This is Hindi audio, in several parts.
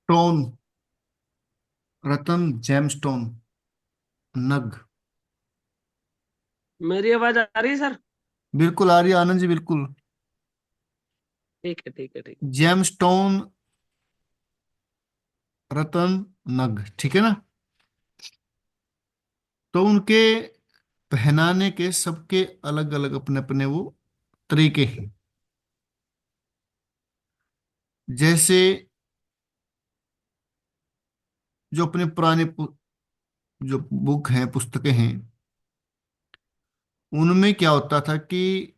टोन, रतन, जेमस्टोन, नग। मेरी आवाज आ रही है सर? बिल्कुल आ रही है आनंद जी, बिल्कुल। ठीक है, ठीक है, ठीक। जेमस्टोन, रतन, नग, ठीक है ना। तो उनके पहनाने के सबके अलग अलग अपने अपने वो तरीके हैं। जैसे जो अपने पुराने जो बुक हैं, पुस्तकें हैं, उनमें क्या होता था कि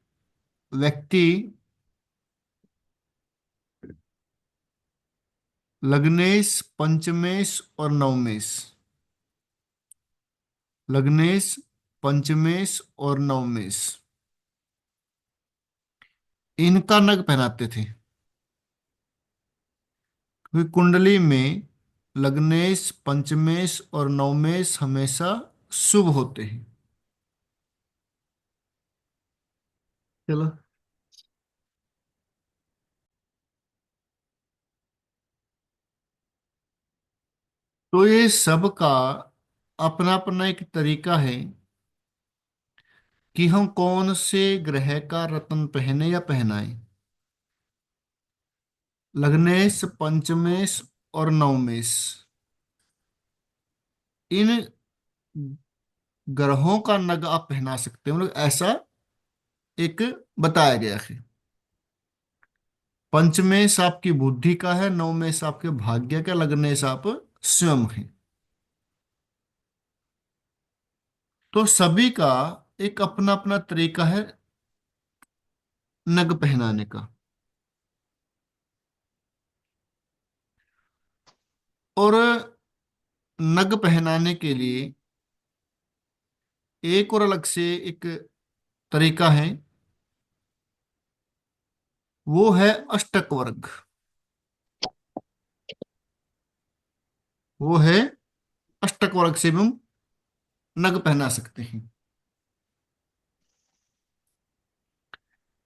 व्यक्ति लग्नेश, पंचमेश और नवमेश, लग्नेश, पंचमेश और नवमेश, इनका नग पहनाते थे। क्योंकि कुंडली में लग्नेश, पंचमेश और नवमेश हमेशा शुभ होते हैं। चलो। तो ये सब का अपना अपना एक तरीका है कि हम कौन से ग्रह का रत्न पहने या पहनाएं। लग्नेश, पंचमेश और नवमेश, इन ग्रहों का नग आप पहना सकते हो, मतलब ऐसा एक बताया गया है। पंचमेश आपकी बुद्धि का है, नवमेश आपके भाग्य का, लग्नेश आप स्वयं है। तो सभी का एक अपना अपना तरीका है नग पहनाने का। और नग पहनाने के लिए एक और अलग से एक तरीका है, वो है अष्टक वर्ग। वो है अष्टक वर्ग से भी हम नग पहना सकते हैं।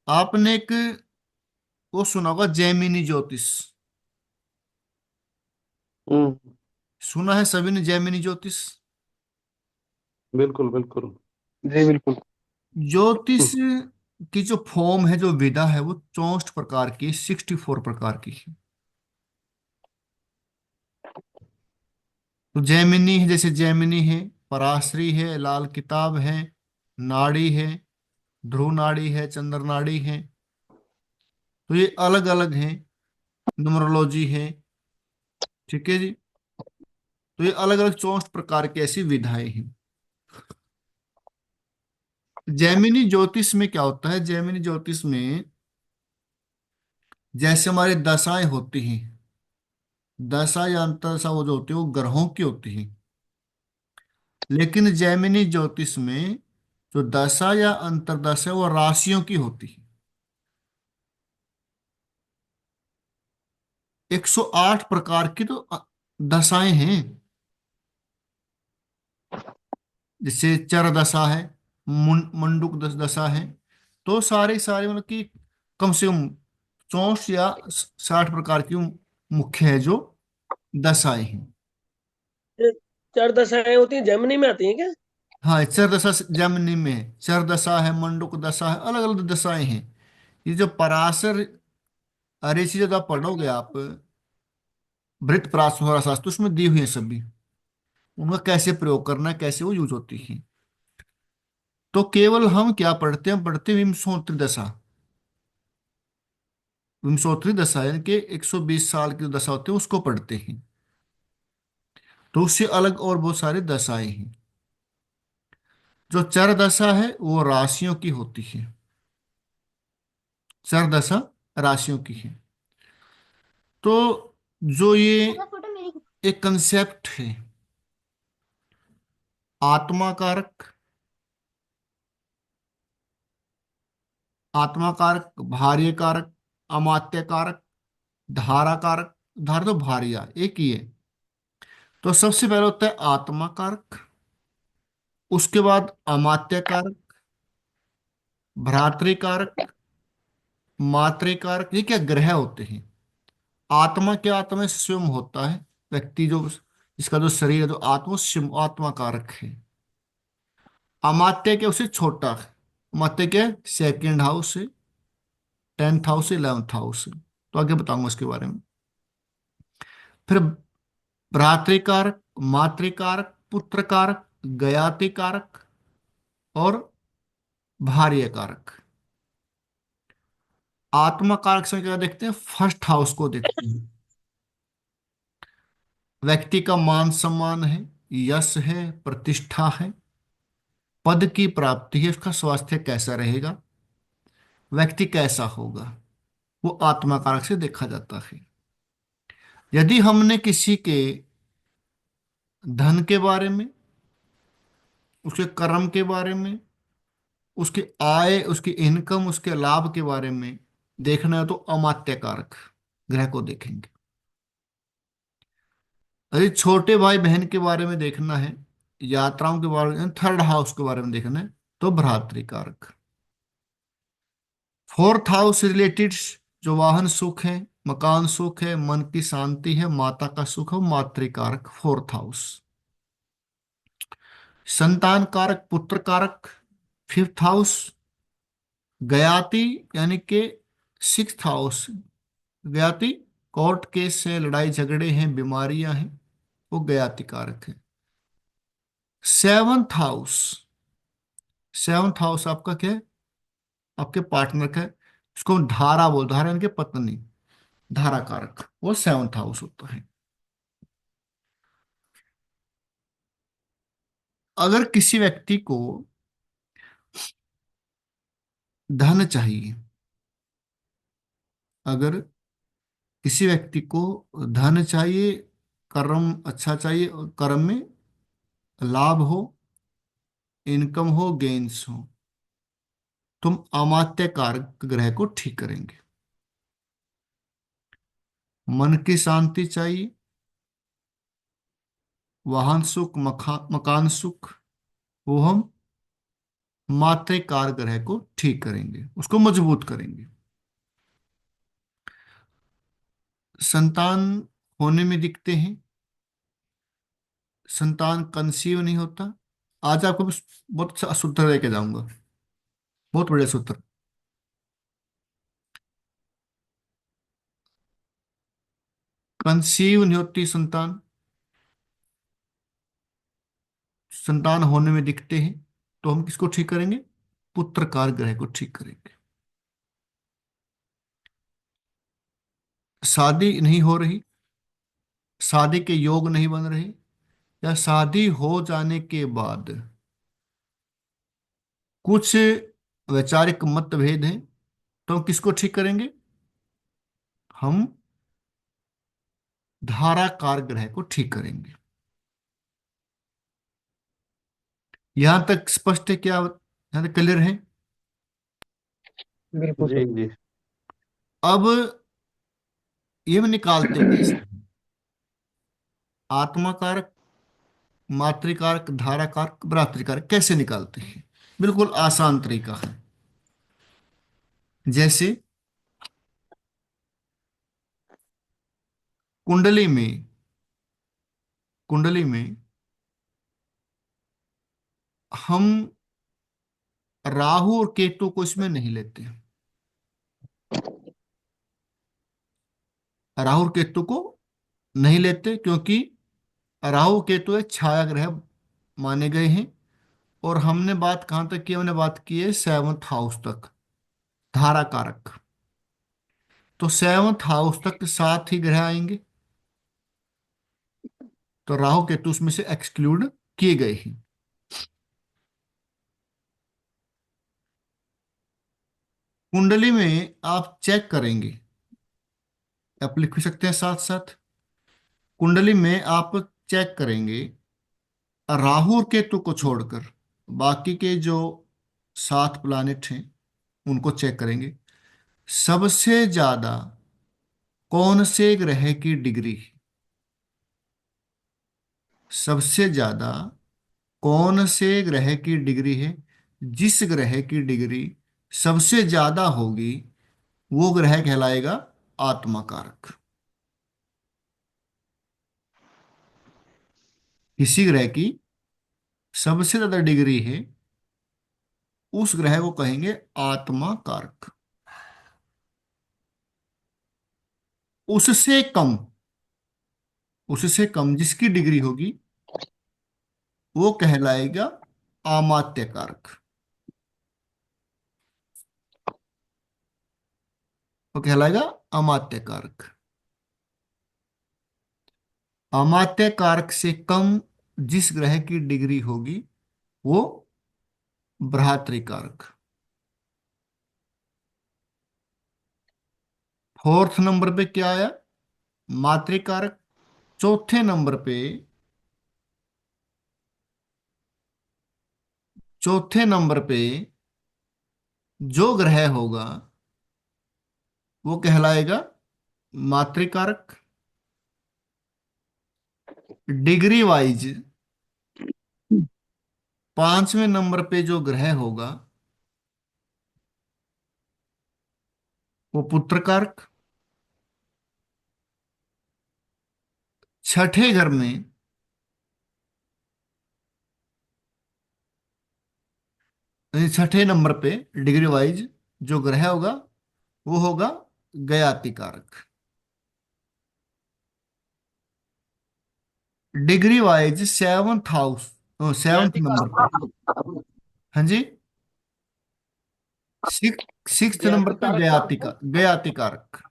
आपने एक वो सुना होगा, जैमिनी ज्योतिष। हम्म। सुना है सभी ने जैमिनी ज्योतिष? बिल्कुल, बिल्कुल। जी बिल्कुल। ज्योतिष की जो फॉर्म है, जो विधा है, वो 64 प्रकार की, 64 प्रकार की है। तो जैमिनी है, जैसे जैमिनी है, पराशरी है, लाल किताब है, नाड़ी है, ध्रुव नाड़ी है, चंद्र नाड़ी है। तो ये अलग अलग हैं। न्यूमरोलॉजी है, ठीक है जी। तो ये अलग अलग 64 प्रकार की ऐसी विधाएं हैं। जैमिनी ज्योतिष में क्या होता है? जैमिनी ज्योतिष में जैसे हमारी दशाएं होती हैं, दशा या अंतरदशा वो जो होती है वो ग्रहों की होती है। लेकिन जैमिनी ज्योतिष में जो दशा या अंतरदशा है वो राशियों की होती है। 108 प्रकार की तो दशाएं हैं। जैसे चर दशा है, मंडूक दशा है। तो सारे सारे मतलब कि कम से कम 64 या 60 प्रकार की मुख्य है जो दशाएं हैं। ये चार दशाएं होती हैं, जेमिनी में आती हैं क्या? हाँ, चर दशा जमनी में है, चर दशा है, मंडूक दशा है, अलग अलग दशाएं हैं। ये जो पराशर ऋषि जो आप पढ़ोगे आप, वृत्त पराशर शास्त्र, उसमें दी हुई है सभी। उनका कैसे प्रयोग करना है, कैसे वो यूज होती है। तो केवल हम क्या पढ़ते हैं? हम पढ़ते हैं विंशोत्तरी दशा। विंशोत्तरी दशा यानी कि 120 साल की जो दशा होती है उसको पढ़ते हैं। तो उससे अलग और बहुत सारी दशाएं हैं। जो चर दशा है वो राशियों की होती है। चर दशा राशियों की है। तो जो ये एक कंसेप्ट है, आत्मा कारक, आत्मा कारक, भार्य कारक, अमात्य कारक, धारा कारक। धारा तो भार्या एक ही है। तो सबसे पहले होता है आत्मा कारक, उसके बाद अमात्य कारक, भ्रातृ कारक, मातृ कारक। ये क्या ग्रह होते हैं? आत्मा क्या, आत्मा से स्वयं होता है। व्यक्ति जो, इसका जो शरीर है, जो आत्मा स्वयं आत्मा कारक है। अमात्य के उससे छोटा है। अमात्य क्या, सेकेंड हाउस है, 10th हाउस है, 11th हाउस है। तो आगे बताऊंगा इसके बारे में। फिर भ्रातृकारक, मातृकारक, पुत्रकारक, ज्ञाति कारक और भार्य कारक। आत्मा कारक से क्या देखते हैं, फर्स्ट हाउस को देखते हैं। व्यक्ति का मान सम्मान है, यश है, प्रतिष्ठा है, पद की प्राप्ति है, उसका स्वास्थ्य कैसा रहेगा, व्यक्ति कैसा होगा, वो आत्मा कारक से देखा जाता है। यदि हमने किसी के धन के बारे में, उसके कर्म के बारे में, उसकी आय, उसकी इनकम, उसके लाभ के बारे में देखना है तो अमात्य कारक ग्रह को देखेंगे। यदि छोटे भाई बहन के बारे में देखना है, यात्राओं के बारे में, थर्ड हाउस के बारे में देखना है तो भ्रातृ कारक। फोर्थ हाउस रिलेटेड, जो वाहन सुख है, मकान सुख है, मन की शांति है, माता का सुख है, मातृकारक फोर्थ हाउस। संतान कारक, पुत्र कारक फिफ्थ हाउस। गयाति यानी कि सिक्स्थ हाउस। गयाति, कोर्ट केस है, लड़ाई झगड़े हैं, बीमारियां हैं, वो गयाति कारक है। सेवंथ हाउस, सेवंथ हाउस आपका क्या है, आपके पार्टनर का है। उसको धारा बोल, धारा यानी कि पत्नी, धारा कारक, वो सेवंथ हाउस होता है। अगर किसी व्यक्ति को धन चाहिए, अगर किसी व्यक्ति को धन चाहिए, कर्म अच्छा चाहिए, और कर्म में लाभ हो, इनकम हो, गेन्स हो, तुम अमात्य कारक ग्रह को ठीक करेंगे। मन की शांति चाहिए, वाहन सुख, मकान सुख, वो हम मातृकार ग्रह को ठीक करेंगे, उसको मजबूत करेंगे। संतान होने में दिखते हैं, संतान कंसीव नहीं होता। आज आपको बहुत अच्छा सूत्र लेके जाऊंगा, बहुत बढ़िया सूत्र। कंसीव नहीं होती संतान, संतान होने में दिखते हैं, तो हम किसको ठीक करेंगे, पुत्रकार ग्रह को ठीक करेंगे। शादी नहीं हो रही, शादी के योग नहीं बन रहे, या शादी हो जाने के बाद कुछ वैचारिक मतभेद हैं, तो हम किसको ठीक करेंगे, हम धाराकार ग्रह को ठीक करेंगे। यहां तक स्पष्ट है क्या, यहां तक क्लियर है। बिल्कुल जी सर। जी। अब ये हम निकालते कैसे हैं? आत्मा कारक, मातृकारक, धाराकारक, भ्रातृकारक कैसे निकालते हैं? बिल्कुल आसान तरीका है। जैसे कुंडली में, कुंडली में हम राहु और केतु को इसमें नहीं लेते। राहु और केतु को नहीं लेते क्योंकि राहु केतु एक छाया ग्रह माने गए हैं। और हमने बात कहां तक की, हमने बात की है सेवंथ हाउस तक, धारा कारक। तो सेवंथ हाउस तक सात ही ग्रह आएंगे, तो राहु केतु उसमें से एक्सक्लूड किए गए हैं। कुंडली में आप चेक करेंगे, आप लिख भी सकते हैं साथ साथ। कुंडली में आप चेक करेंगे, राहु और केतु को छोड़कर बाकी के जो सात प्लैनेट हैं उनको चेक करेंगे। सबसे ज्यादा कौन से ग्रह की डिग्री, सबसे ज्यादा कौन से ग्रह की डिग्री है, जिस ग्रह की डिग्री सबसे ज्यादा होगी वो ग्रह कहलाएगा आत्मा कारक। किसी ग्रह की सबसे ज्यादा डिग्री है, उस ग्रह को कहेंगे आत्मा कारक। उससे कम, उससे कम जिसकी डिग्री होगी वो कहलाएगा अमात्य कारक। वो कहलाएगा अमात्य कारक। अमात्य कारक से कम जिस ग्रह की डिग्री होगी वो भ्रातृ कारक। फोर्थ नंबर पे क्या आया? मातृकारक। चौथे नंबर पे, चौथे नंबर पे जो ग्रह होगा वो कहलाएगा मातृकारक। डिग्री वाइज पांचवें नंबर पे जो ग्रह होगा वो पुत्र कारक। छठे घर में, यानी छठे नंबर पे डिग्री वाइज जो ग्रह होगा वो होगा गयाति कारक। Degree wise seventh house, seventh ज्ञाति नंबर पे, कारक। हाँ जी, सिक्स नंबर ज्ञाति पे कारक गयाति कौन का, है? गयाति कारक।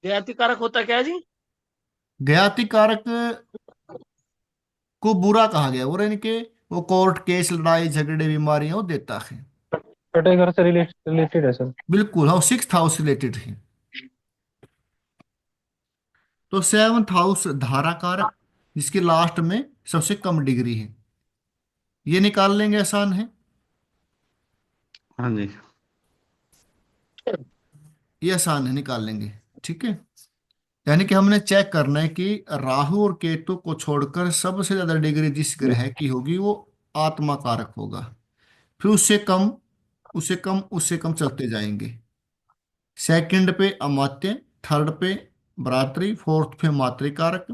ज्ञाति कारक होता क्या है जी? गयाति कारक को बुरा कहा गया, और यानी कि वो कोर्ट केस, लड़ाई झगड़े, बीमारियां वो देता है। छठे घर से रिलेटेड है सर। बिल्कुल, हाँ, सिक्स हाउस रिलेटेड है। तो सेवंथ हाउस धारा कारक, जिसके लास्ट में सबसे कम डिग्री है, ये निकाल लेंगे, आसान है। हाँ जी। ये आसान है, निकाल लेंगे। ठीक है। यानी कि हमने चेक करना है कि राहु और केतु को छोड़कर सबसे ज्यादा डिग्री जिस ग्रह की होगी वो आत्मा कारक होगा। फिर उससे कम, उससे कम, उससे कम चलते जाएंगे। सेकंड पे अमात्य, थर्ड पे भ्रातृ, फोर्थ पे मातृकारक,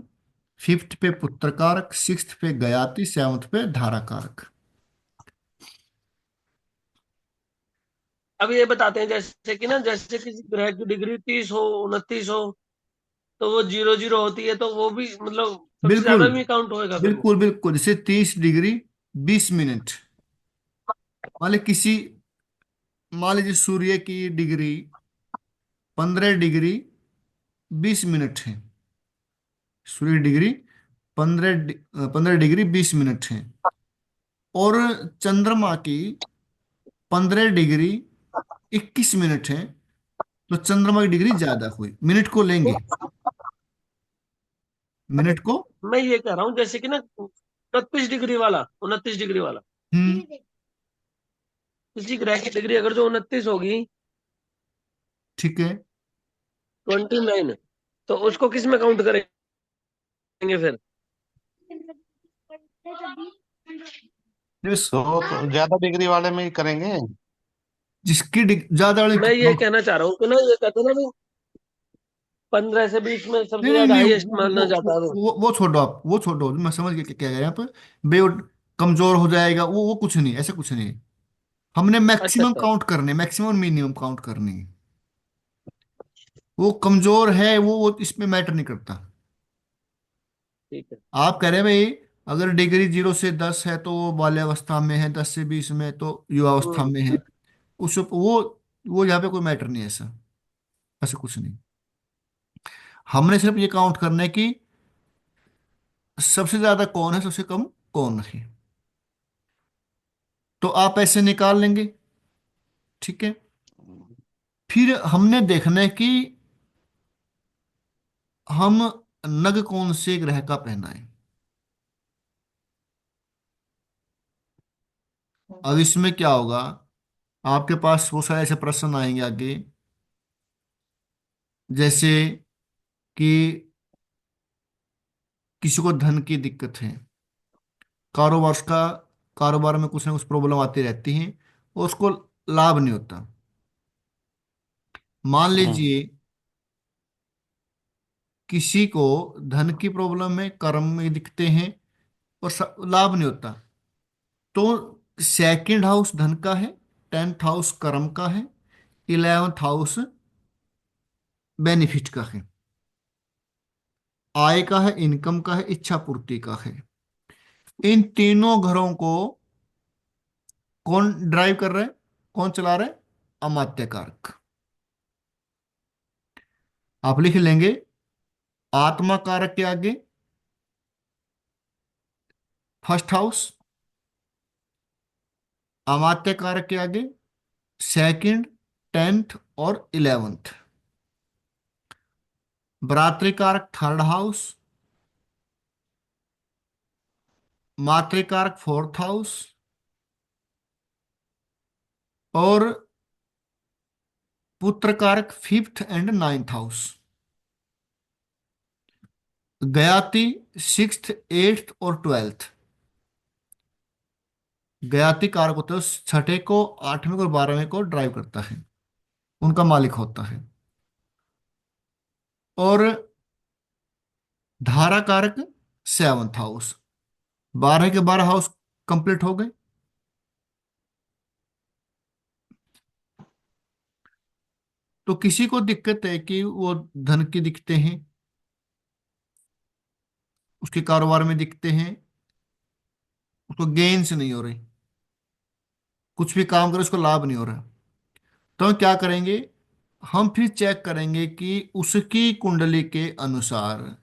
फिफ्थ पे पुत्र कारक, सिक्स्थ पे गयाति, सेवंथ पे धारा कारक। अब ये बताते हैं जैसे कि ना, जैसे किसी ग्रह की डिग्री 30 हो, 29 हो, तो वो 0 0 होती है, तो वो भी मतलब सबसे बिल्कुल ज्यादा भी काउंट होएगा फिर वो। बिल्कुल बिल्कुल, जैसे 30 डिग्री 20 मिनट। मान ली किसी, मान लीजिए सूर्य की डिग्री 15 डिग्री 20 मिनट है। सूर्य की डिग्री 15 डिग्री 20 मिनट है। और चंद्रमा की 15 डिग्री 21 मिनट है। तो चंद्रमा की डिग्री ज्यादा हुई, मिनट को लेंगे, मिनट को। मैं ये कह रहा हूँ जैसे कि ना, 29 डिग्री वाला, 29 डिग्री वाला, हम्म। किसी ग्रह की डिग्री अगर जो 29 होगी, ठीक है। 29, तो उसको किस में काउंट करेंगे फिर? जिस तो ज्यादा डिग्री वाले में ही करेंगे। जिसकी ज्यादा वाले मैं ये कहना चाह रहा हूँ कि ना, ये कहते हैं ना भाई, 15 से 20 में नहीं सबसे नहीं ज्यादा नहीं, हाईएस्ट माना जाता है वो। वो छोड़ो आप, वो छोड़ो, मैं समझ गया क्या कह रहे हैं आप। बे कमजोर हो जाएगा वो कुछ नहीं, ऐसा कुछ नहीं। हमने अच्छा मैक्सिमम अच्छा। काउंट करने, मैक्सिमम मिनिमम काउंट करनी है। वो कमजोर है वो इसमें मैटर नहीं करता। ठीक है। आप कह रहे हैं भाई, अगर डिग्री 0 से 10 है तो वो बाल्यावस्था में है, 10 से 20 में तो युवावस्था हम्म। में है। उस वो यहाँ पे कोई मैटर नहीं है, ऐसा, ऐसा कुछ नहीं। हमने सिर्फ ये काउंट करना है कि सबसे ज्यादा कौन है, सबसे कम कौन है। तो आप ऐसे निकाल लेंगे। ठीक है। फिर हमने देखना है कि हम नग कौन से ग्रह का पहनाएं। अब इसमें क्या होगा, आपके पास वो सारे ऐसे प्रश्न आएंगे आगे, जैसे कि किसी को धन की दिक्कत है, कारोबार का, कारोबार में कुछ ना कुछ प्रॉब्लम आती रहती है और उसको लाभ नहीं होता। मान हम्म। लीजिए किसी को धन की प्रॉब्लम में, कर्म में दिखते हैं और लाभ नहीं होता, तो सेकंड हाउस धन का है, 10th हाउस कर्म का है, 11th हाउस बेनिफिट का है, आय का है, इनकम का है, इच्छा पूर्ति का है। इन तीनों घरों को कौन ड्राइव कर रहा है, कौन चला रहा है? अमात्य कारक। आप लिख लेंगे आत्मा कारक के आगे फर्स्ट हाउस, अमात्य कारक के आगे सेकंड, 10th और 11th, भ्रातृकारक थर्ड हाउस, मातृकारक फोर्थ हाउस और पुत्रकारक फिफ्थ एंड 9th हाउस। गयाति 6th, 8th और 12th। गयाति कारक होते हैं छठे को, 8वें को और 12वें को ड्राइव करता है, उनका मालिक होता है। और धारा कारक 7th हाउस। 12 के 12 हाउस कंप्लीट हो गए। तो किसी को दिक्कत है कि वो धन की दिखते हैं, उसके कारोबार में दिखते हैं, उसको गेन्स नहीं हो रही, कुछ भी काम करे उसको लाभ नहीं हो रहा, तो हम क्या करेंगे? हम फिर चेक करेंगे कि उसकी कुंडली के अनुसार,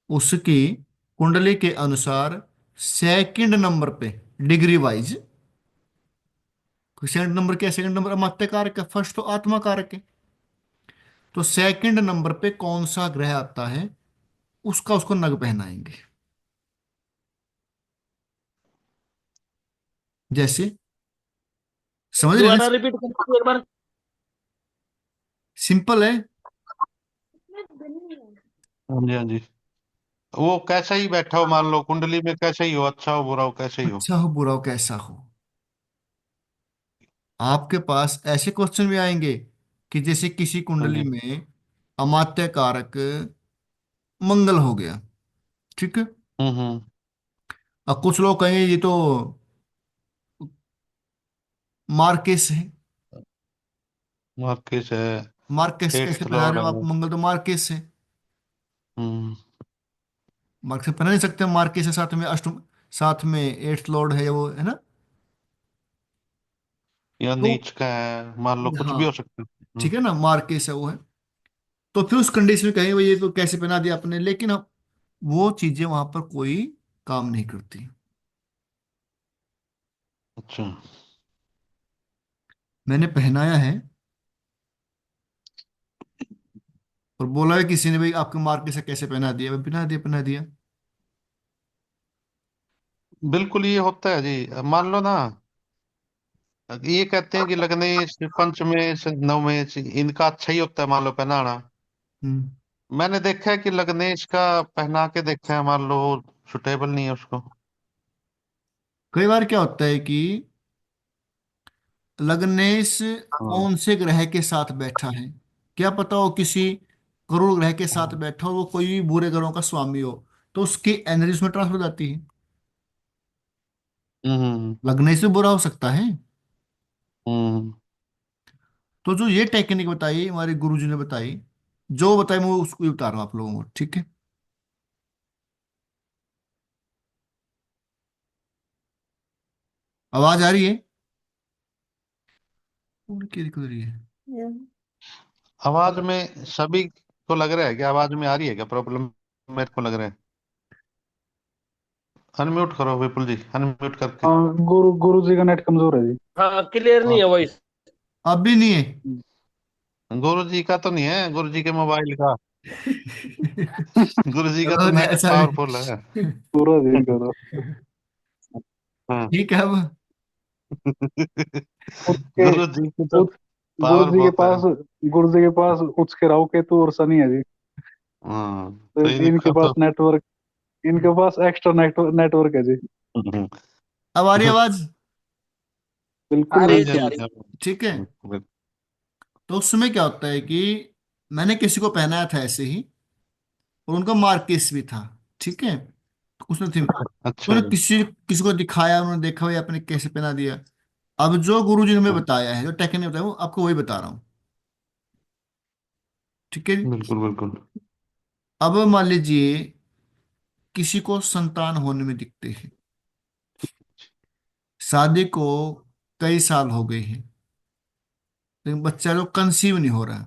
उसकी कुंडली के अनुसार सेकंड नंबर पे डिग्री वाइज, सेकंड नंबर क्या? सेकंड नंबर अमात्य कारक है, फर्स्ट तो आत्मा कारक है, तो सेकंड नंबर पे कौन सा ग्रह आता है उसका उसको नग पहनाएंगे। जैसे, समझ रहे हैं दोबारा ना? रिपीट कर दो एक बार। सिंपल है। हाँ जी, हाँ जी। वो कैसा ही बैठा हो, मान लो कुंडली में कैसा ही हो, अच्छा हो बुरा हो कैसा ही हो। अच्छा हो बुरा हो कैसा हो, आपके पास ऐसे क्वेश्चन भी आएंगे कि जैसे किसी हाँ कुंडली जी। में अमात्य कारक मंगल हो गया, ठीक है। हम्म। अब कुछ लोग कहेंगे ये तो मार्केस है। मार्किस है। मार्केस कैसे एट्थ पहना लॉर्ड रहे हो आप? है। मंगल तो मार्केस है, हम्म। मार्केस पहना नहीं सकते। मार्केस है, साथ में अष्टम, साथ में 8th लॉर्ड है, वो है ना। या तो नीच का है, मान लो कुछ हाँ, भी हो सकता है। ठीक है ना, मार्केस है वो है। तो फिर उस कंडीशन में कहेंगे भाई ये तो कैसे पहना दिया आपने, लेकिन अब वो चीजें वहां पर कोई काम नहीं करती। अच्छा। मैंने पहनाया है और बोला है किसी ने भाई आपके मार्केस से कैसे पहना दिया? भाई पहना दिया, पहना दिया। बिल्कुल ये होता है जी, मान लो ना, ये कहते हैं कि लग्नेश पंचमेश नवमेश इनका अच्छा ही होता है मान लो पहनाना। हम्म। मैंने देखा है कि लग्नेश का पहना के देखा है, मान लो सुटेबल नहीं है उसको। कई बार क्या होता है कि लग्नेश हाँ। कौन से ग्रह के साथ बैठा है, क्या पता हो किसी करोड़ ग्रह के साथ बैठा हो, वो कोई भी बुरे ग्रहों का स्वामी हो, तो उसकी एनर्जी उसमें ट्रांसफर हो जाती है। हम्म। लग्नेश भी बुरा हो सकता है। हम्म। तो जो ये टेक्निक बताई हमारे गुरुजी ने बताई, जो बताई मैं उसको ही बता रहा हूँ आप लोगों को, ठीक है। आवाज आ रही है? उनकी दिक्कत रही है। आवाज में सभी को लग रहा है कि आवाज में आ रही है क्या प्रॉब्लम? मेरे को लग रहा है। अनम्यूट करो विपुल जी, अनम्यूट करके। हाँ, गुरु जी का नेट कमजोर है जी। हाँ, क्लियर नहीं है हाँ, वॉइस। अब भी नहीं है। गुरु जी का तो नहीं है, गुरु जी के मोबाइल का। गुरु जी का तो चलो नेट ऐसा पावरफुल है। भी पूरा जी का तो हाँ। ठीक है। अब उसके गुरु जी की तो उस गुरु पावर जी के बहुत है। पास गुरु जी के पास उच के राहु केतु और शनि है जी। हाँ। तो तो इनके इनका पास तो नेटवर्क, इनके पास एक्स्ट्रा नेटवर्क है जी। अब आ रही आवाज? आ बिल्कुल रही हाँ है जी, जी, हाँ आ बिल्कुल। रही जी, हाँ ठीक है। जी। तो उस समय क्या होता है कि मैंने किसी को पहनाया था ऐसे ही, और उनका मार्केस भी था। ठीक है, तो उसने थी, तो अच्छा उन्हें जी। किसी किसी को दिखाया, उन्होंने देखा भाई आपने कैसे पहना दिया। अब जो गुरुजी ने हमें हाँ, बताया है, जो टेक्निक बताया, वो आपको वही बता रहा हूँ। ठीक है जी। बिल्कुल बिल्कुल। अब मान लीजिए किसी को संतान होने में दिखते हैं, शादी को कई साल हो गए हैं, लेकिन बच्चा जो कंसीव नहीं हो रहा,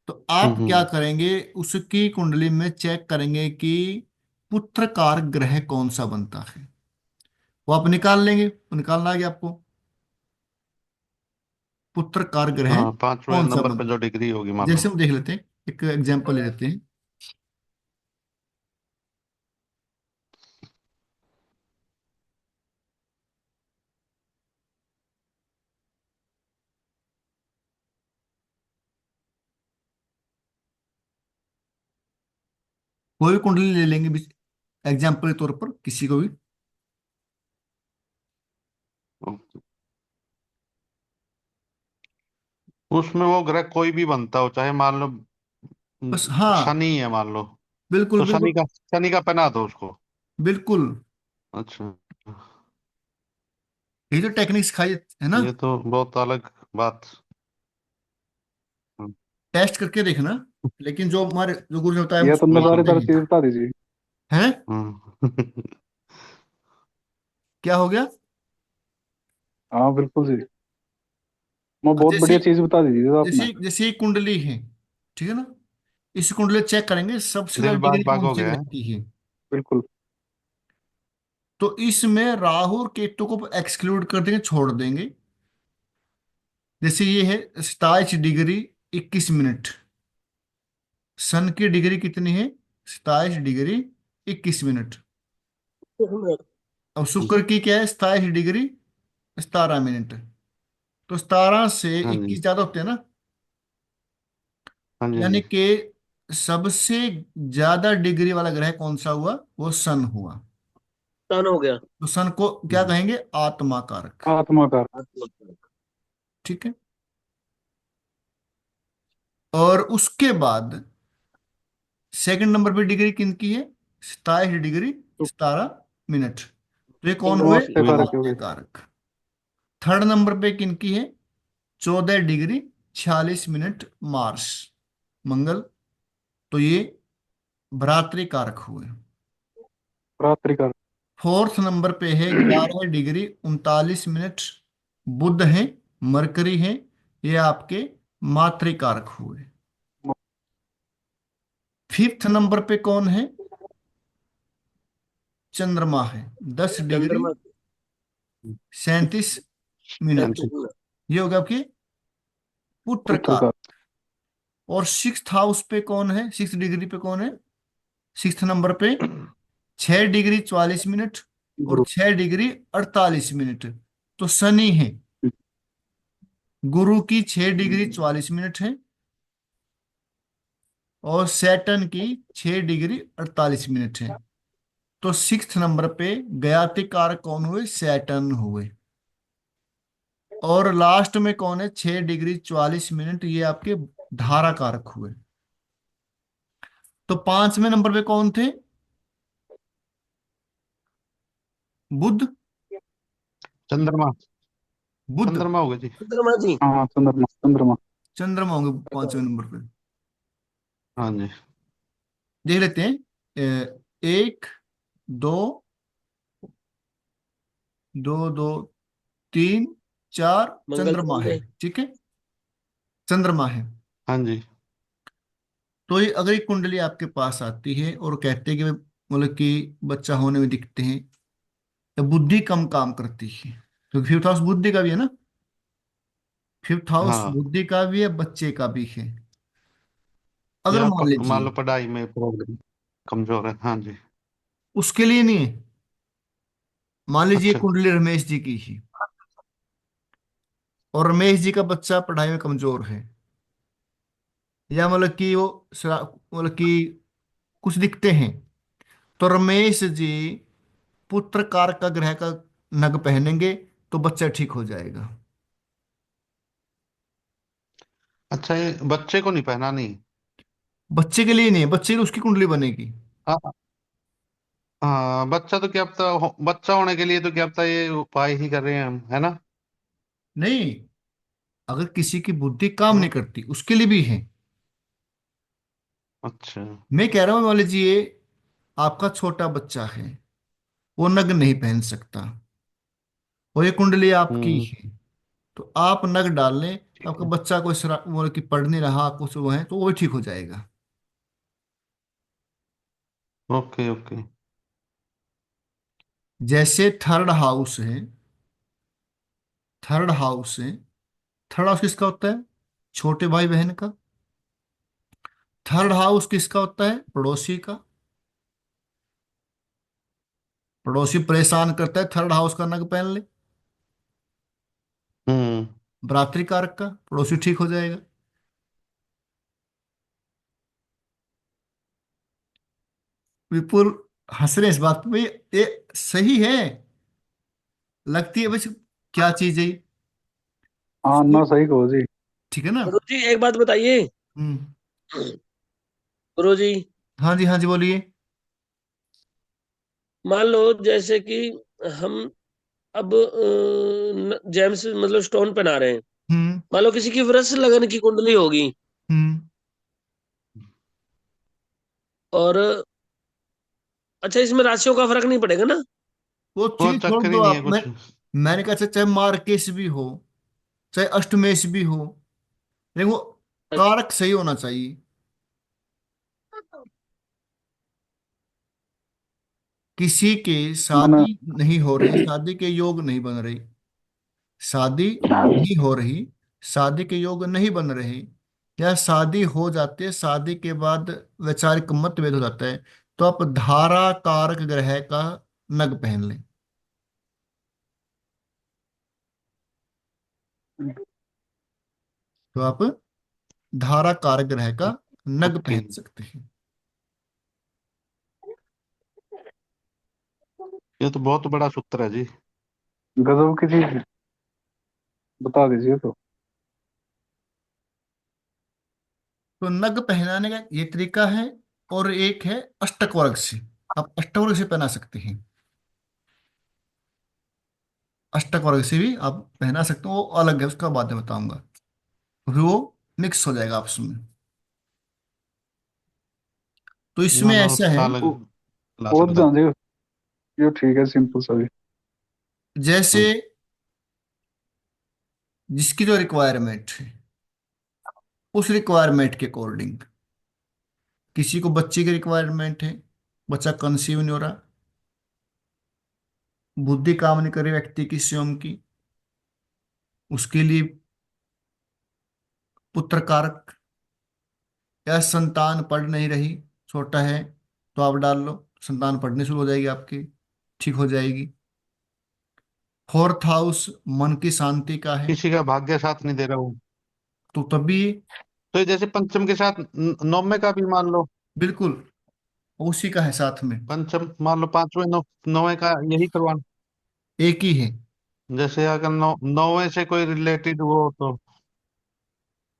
तो आप क्या हम्म। करेंगे, उसकी कुंडली में चेक करेंगे कि पुत्र कारक ग्रह कौन सा बनता है। वो आप निकाल लेंगे, वो निकालना आ गया आपको, पुत्र कारक ग्रह हाँ, पांचवें कौन सा नंबर पे बनता जो है। डिग्री होगी मान लो। जैसे हम देख लेते हैं, एक एग्जांपल ले लेते हैं। कोई भी कुंडली ले लेंगे एग्जाम्पल के तौर पर, किसी को भी। उसमें वो ग्रह कोई भी बनता हो, चाहे मान लो बस हाँ, शनि है मान लो, बिल्कुल तो बिल्कुल शनि का पहना दो उसको। बिल्कुल। अच्छा, ये तो टेक्निक सिखाई है ना, ये तो बहुत अलग बात। टेस्ट करके देखना। लेकिन जो हमारे जो गुरु ने बताया हम ये उसको तुमने सारी मानते सारी हैं। चीज बता दीजिए। हैं? हाँ। क्या हो गया? हाँ बिल्कुल जी। मैं हाँ, बहुत जैसे बढ़िया चीज बता दीजिए तो आपने। जैसे जैसे ये कुंडली है, ठीक है ना, इस कुंडली चेक करेंगे सबसे दिल ज्यादा बाग डिग्री बाग कौन हो सी गया ग्रह है। की है। बिल्कुल। तो इसमें राहु और केतु को एक्सक्लूड कर देंगे, छोड़ देंगे। जैसे ये है 27 डिग्री 21 मिनट, सन की डिग्री कितनी है? 27 डिग्री 21 मिनट। अब शुक्र की क्या है? 27 डिग्री 17 मिनट। तो 17 से 21 हाँ जी। ज्यादा होते हैं ना, हाँ जी। हाँ यानी जी। कि सबसे ज्यादा डिग्री वाला ग्रह कौन सा हुआ? वो सन हुआ। टर्न हो गया। तो सन को क्या हम्म। कहेंगे? आत्मा कारक। आत्मा का। ठीक है। और उसके बाद सेकंड नंबर पे डिग्री किनकी है? 27 डिग्री 17 मिनट। तो ये कौन हुए? स्वास्थ्य कारक हो स्वास्थ्य गए। कारक। थर्ड नंबर पे किनकी है? 14 डिग्री 46 मिनट मार्स, मंगल। तो ये भ्रातृ कारक हुए। रात्रि का। फोर्थ नंबर पे है 11 डिग्री 39 मिनट, बुध है, मरकरी है, ये आपके मातृकारक हुए। फिफ्थ नंबर पे कौन है? चंद्रमा है, 10 डिग्री चंद्रमा सैंतीस मिनट। 37 मिनट। ये होगा आपके पुत्र पुत्र का। का। और सिक्स्थ हाउस पे कौन है? सिक्स डिग्री पे कौन है? सिक्स्थ नंबर पे 6 डिग्री 44 मिनट और गुरु। 6 डिग्री 48 मिनट। तो शनि है। गुरु की 6 डिग्री 44 मिनट है, और सैटर्न की 6 डिग्री 48 मिनट है। तो सिक्स्थ नंबर पे ज्ञाति कारक कौन हुए? सैटर्न हुए। और लास्ट में कौन है? 6 डिग्री 44 मिनट, ये आपके धारा कारक हुए। तो पांचवें नंबर पे कौन थे? बुध। चंद्रमा। बुध। चंद्रमा हो गया जी। चंद्रमा जी। हाँ चंद्रमा चंद्रमा। चंद्रमा होंगे पांचवें नंबर पे। हाँ जी। देख लेते हैं। एक, दो, दो, दो, तीन, चार, मंगल चंद्रमा बन है। गए। ठीक है, चंद्रमा है। हाँ जी। तो ये अगर ये कुंडली आपके पास आती है और कहते हैं कि मतलब कि बच्चा होने में दिखते हैं, या बुद्धि कम काम करती है, तो फिफ्थ हाउस बुद्धि का भी है ना, फिफ्थ हाउस हाँ, बुद्धि का भी है, बच्चे का भी है। अगर या मान मान लीजिए लो पढ़ाई में प्रॉब्लम कमजोर है। हाँ जी। उसके लिए नहीं है, मान लीजिए अच्छा। कुंडली रमेश जी की ही, और रमेश जी का बच्चा पढ़ाई में कमजोर है, या मतलब कि वो मतलब कि कुछ दिखते हैं, तो रमेश जी पुत्र कारक का ग्रह का नग पहनेंगे, तो बच्चा ठीक हो जाएगा। अच्छा, ये बच्चे को नहीं पहना नहीं। बच्चे के लिए नहीं है, बच्चे की उसकी कुंडली बनेगी। हाँ हाँ, बच्चा तो क्या पता बच्चा होने के लिए तो क्या पता ये उपाय ही कर रहे हैं हम, है ना। नहीं, अगर किसी की बुद्धि काम नहीं हाँ, करती उसके लिए भी है। अच्छा। मैं कह रहा हूँ मान लीजिए आपका छोटा बच्चा है, वो नग नहीं पहन सकता, और ये कुंडली आपकी हम्म। है, तो आप नग डाल लें तो ठीक आपका है। बच्चा कोई वो कि पढ़ नहीं रहा, कुछ वो है तो वो भी ठीक हो जाएगा। Okay okay. जैसे थर्ड हाउस है, थर्ड हाउस है, थर्ड हाउस किसका होता है? छोटे भाई बहन का। थर्ड हाउस किसका होता है? पड़ोसी का। पड़ोसी परेशान करता है, थर्ड हाउस का नग पहन ले, हम्म। भ्रातृ कारक का, पड़ोसी ठीक हो जाएगा। विपुल हंस रहे हैं इस बात पे, ये सही है, लगती है बस क्या चीज है ये? हाँ ना, सही कहो जी। ठीक है ना? गुरु जी एक बात बताइए। हम्म। गुरु जी, हाँ जी, हाँ जी, बोलिए। मान लो जैसे कि हम अब जेम्स मतलब स्टोन पहना रहे हैं। हम्म। मान लो किसी की वृष लगन की कुंडली होगी, हम्म। और अच्छा इसमें राशियों का फर्क नहीं पड़ेगा ना? वो वो चीज छोड़ चक्कर दो ही नहीं है आप। कुछ। मैंने कहा चाहे मार्केश भी हो, चाहे अष्टमेश भी हो, लेकिन वो कारक सही होना चाहिए। किसी के मैंने शादी नहीं हो रही, शादी के योग नहीं बन रही, शादी नहीं हो रही, शादी के योग नहीं बन रहे, या शादी हो जाती है, शादी के बाद वैचारिक मतभेद हो जाता है, तो आप धारा कारक ग्रह का नग पहन लें। तो आप धारा कारक ग्रह का नग ओके। पहन सकते हैं। ये तो बहुत बड़ा सूत्र है जी। गजब की चीज बता दीजिए तो। तो नग पहनाने का ये तरीका है, और एक है अष्टक वर्ग से। आप अष्टक वर्ग से पहना सकते हैं, अष्टक वर्ग से भी आप पहना सकते हो, वो अलग है, उसका बाद में बताऊंगा, क्योंकि वो मिक्स हो जाएगा आपस में। तो ना इसमें ना, ऐसा है, उसका अलग वो क्लास वो बता। जान जी, ये ठीक है, सिंपल सा भी। जैसे हम्म। जिसकी जो रिक्वायरमेंट है, उस रिक्वायरमेंट के अकॉर्डिंग, किसी को बच्चे की रिक्वायरमेंट है, बच्चा कंसीव नहीं हो रहा, बुद्धि काम नहीं कर रही व्यक्ति की, स्वयं की, उसके लिए पुत्र कारक, या संतान पढ़ नहीं रही, छोटा है, तो आप डाल लो, संतान पढ़ने शुरू हो जाएगी आपकी, ठीक हो जाएगी। फोर्थ हाउस मन की शांति का है, किसी का भाग्य साथ नहीं दे रहा हूँ, तो तभी तो ये जैसे पंचम के साथ नौवे का भी मान लो। बिल्कुल उसी का है साथ में, पंचम मान लो, पांचवें नौवे का यही करवाना। एक ही है। जैसे अगर नौवे से कोई रिलेटेड हो तो।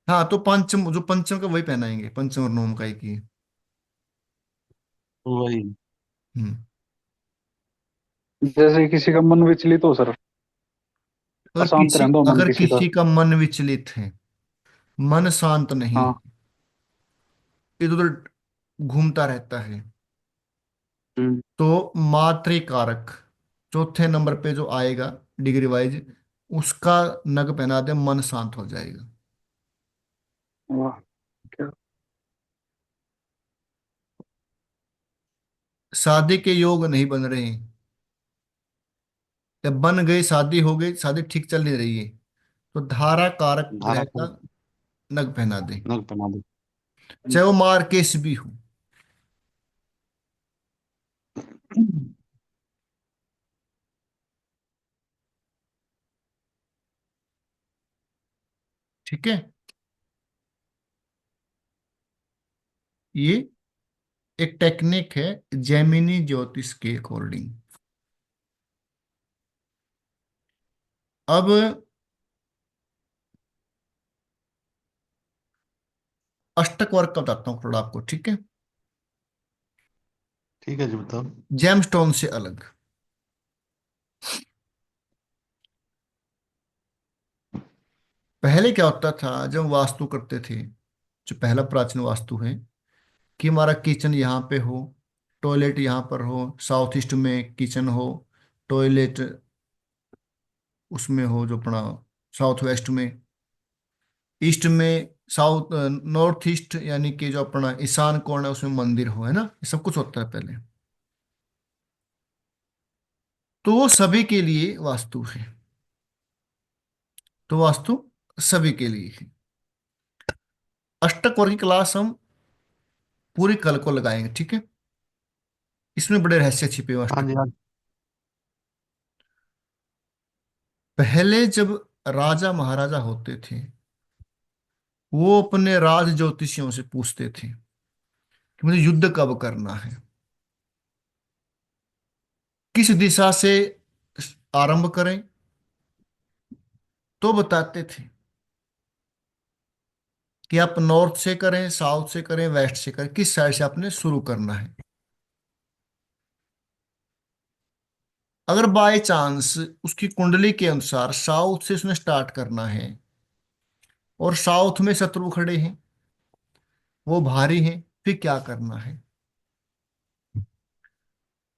हाँ, तो पंचम, जो पंचम का वही पहनाएंगे, पंचम और नवम का एक ही है। वही। हम्म। जैसे किसी का मन विचलित हो सर, अशांत रहता हो मन अगर किसी का। किसी का मन विचलित है, मन शांत नहीं, हाँ। इधर उधर घूमता रहता है, हम्म। तो मातृकारक चौथे नंबर पे जो आएगा डिग्री वाइज, उसका नग पहना दे, मन शांत हो जाएगा। वाह, क्या। शादी के योग नहीं बन रहे हैं, जब बन गई, शादी हो गई, शादी ठीक चल नहीं रही है, तो धारा कारक धारा ग्रह का का नग पहना दे, नग बना दे। चाहे वो मार्केश भी हो। ठीक है, ये एक टेक्निक है जैमिनी ज्योतिष के अकॉर्डिंग। अब अष्टक वर्ग का बताता हूँ थोड़ा आपको, ठीक है। ठीक है जी, बताओ। जेमस्टोन से अलग। पहले क्या होता था जब वास्तु करते थे, जो पहला प्राचीन वास्तु है, कि हमारा किचन यहाँ पे हो, टॉयलेट यहाँ पर हो, साउथ ईस्ट में किचन हो, टॉयलेट उसमें हो जो अपना साउथ वेस्ट में, ईस्ट में, साउथ नॉर्थ ईस्ट यानी कि जो अपना ईशान कोण है उसमें मंदिर हो, है ना, ये सब कुछ होता है पहले। तो वो सभी के लिए वास्तु है। तो वास्तु सभी के लिए है। अष्टक वर्ग की क्लास हम पूरी कल को लगाएंगे, ठीक है। इसमें बड़े रहस्य छिपे हुए हैं हाँ अष्टक जी, हाँ। में। पहले जब राजा महाराजा होते थे, वो अपने राज ज्योतिषियों से पूछते थे कि मुझे युद्ध कब करना है, किस दिशा से आरंभ करें। तो बताते थे कि आप नॉर्थ से करें, साउथ से करें, वेस्ट से करें, किस साइड से आपने शुरू करना है। अगर बाय चांस उसकी कुंडली के अनुसार साउथ से उसने स्टार्ट करना है और साउथ में शत्रु खड़े हैं, वो भारी हैं, फिर क्या करना है।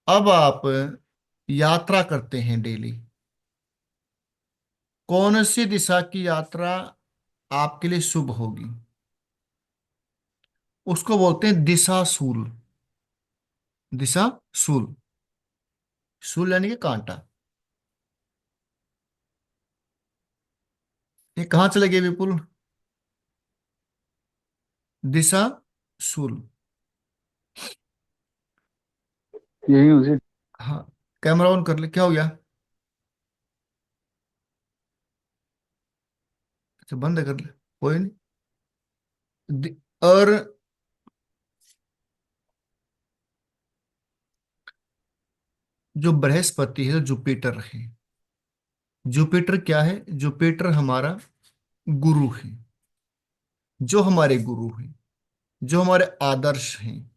अब आप यात्रा करते हैं डेली, कौन सी दिशा की यात्रा आपके लिए शुभ होगी, उसको बोलते हैं दिशा शूल। दिशा शूल, शूल यानी कि कांटा। ये कहाँ चले गए विपुल? दिशा शूल। यही हूँ जी। हाँ, कैमरा ऑन कर ले, क्या हो गया? अच्छा, बंद कर ले, कोई नहीं। और जो बृहस्पति है, जो जुपिटर है, जुपिटर क्या है? जुपिटर हमारा गुरु है, जो हमारे गुरु हैं, जो हमारे आदर्श हैं,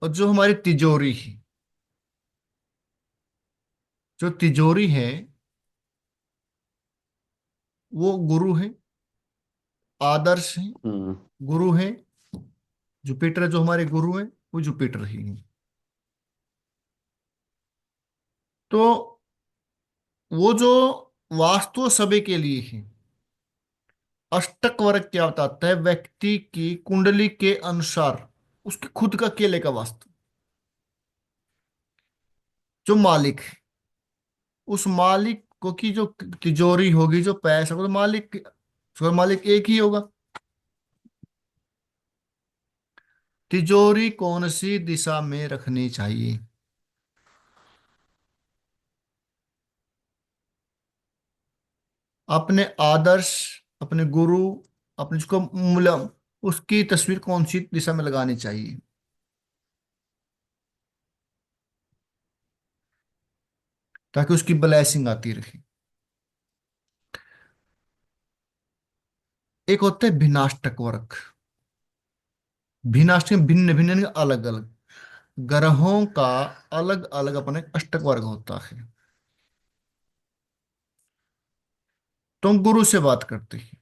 और जो हमारी तिजोरी है। जो तिजोरी है वो गुरु है, आदर्श है, हम्म। गुरु है। जुपिटर जो हमारे गुरु हैं वो जुपिटर ही है। तो वो जो वास्तु सभी के लिए है। अष्टक वर्ग क्या बताता है? व्यक्ति की कुंडली के अनुसार उसके खुद का केले का वास्तु, जो मालिक है, उस मालिक को की जो तिजोरी होगी, जो पैसा होगा, तो मालिक, उसका मालिक एक ही होगा। तिजोरी कौन सी दिशा में रखनी चाहिए? अपने आदर्श, अपने गुरु, अपने जिसको मूल्य, उसकी तस्वीर कौन सी दिशा में लगानी चाहिए, ताकि उसकी ब्लेसिंग आती रहे। एक होता है भिन्नाष्टक वर्ग। भिन्नाष्टक भिन्न भिन्न अलग अलग ग्रहों का अलग अलग अपने अष्टक वर्ग होता है। तो हम गुरु से बात करते हैं,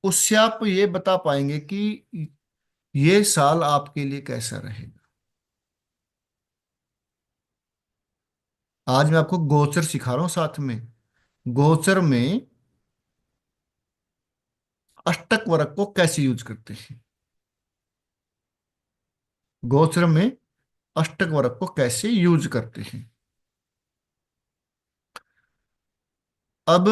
उससे आप ये बता पाएंगे कि ये साल आपके लिए कैसा रहेगा। आज मैं आपको गोचर सिखा रहा हूं साथ में। गोचर में अष्टक वर्ग को कैसे यूज करते हैं, गोचर में अष्टक वर्ग को कैसे यूज करते हैं। अब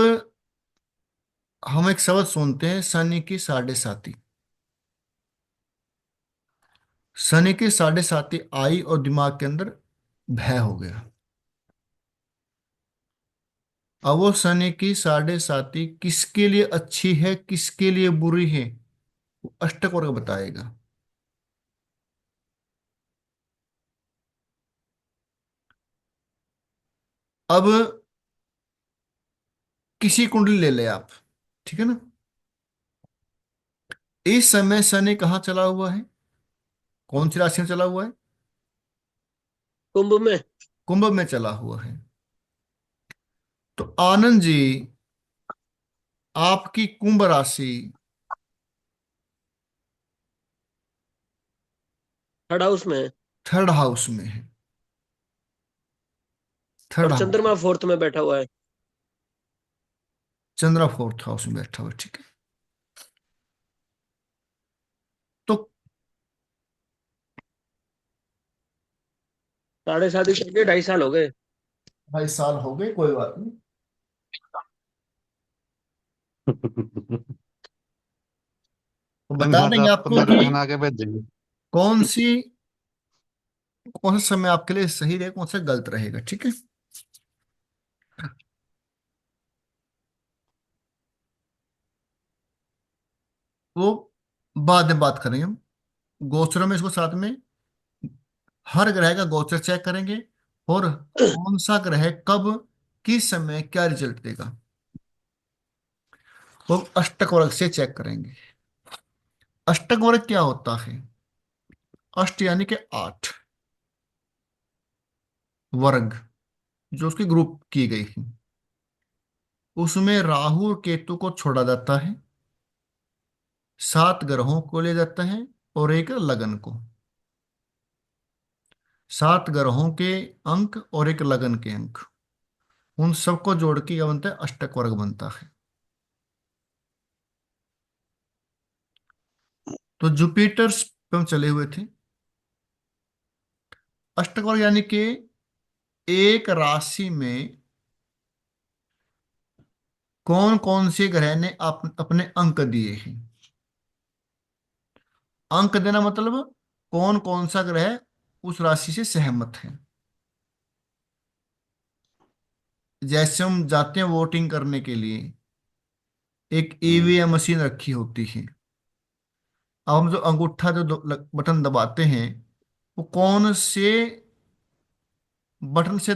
हम एक शब्द सुनते हैं, शनि की साढ़े साती। शनि की साढ़े साती आई और दिमाग के अंदर भय हो गया। अब वो शनि की साढ़े साती किसके लिए अच्छी है, किसके लिए बुरी है, वो अष्टक वर्ग बताएगा। अब किसी कुंडली ले ले आप, ठीक है ना। इस समय शनि कहाँ चला हुआ है, कौन सी राशि में चला हुआ है? कुंभ में। कुंभ में चला हुआ है। तो आनंद जी, आपकी कुंभ राशि थर्ड हाउस में है। थर्ड हाउस में है। थर्ड और हाउस, चंद्रमा फोर्थ में बैठा हुआ है। चंद्रा फोर्थ हाउस में बैठा हुआ है, ठीक है। तो साढ़े शादी करके 2.5 साल हो गए। 2.5 साल हो गए, कोई बात नहीं। तो बता धन्यवाद, देंगे आपको आपको लड़के कि बना के भेज देंगे। कौन सी, कौन सा समय आपके लिए सही रहेगा, कौन सा गलत रहेगा, ठीक है। वो बाद में बात करेंगे हम। गोचरों में इसको साथ में हर ग्रह का गोचर चेक करेंगे, और कौन सा ग्रह कब किस समय क्या रिजल्ट देगा, वो अष्टक वर्ग से चेक करेंगे। अष्टक वर्ग क्या होता है? अष्ट यानी कि 8 वर्ग, जो उसके ग्रुप की गई है। उसमें राहु और केतु को छोड़ा जाता है, 7 ग्रहों को ले जाता है, और एक लगन को। 7 ग्रहों के अंक और एक लगन के अंक, उन सबको जोड़ के क्या बनता है? अष्टक वर्ग बनता है। तो जुपिटर पे हम चले हुए थे। अष्टक वर्ग यानी कि एक राशि में कौन कौन से ग्रह ने अपने अंक दिए हैं। अंक देना मतलब कौन कौन सा ग्रह उस राशि से सहमत है। जैसे हम जाते हैं वोटिंग करने के लिए, एक ईवीएम मशीन रखी होती है। अब हम जो अंगूठा जो बटन दबाते हैं, वो कौन से बटन पे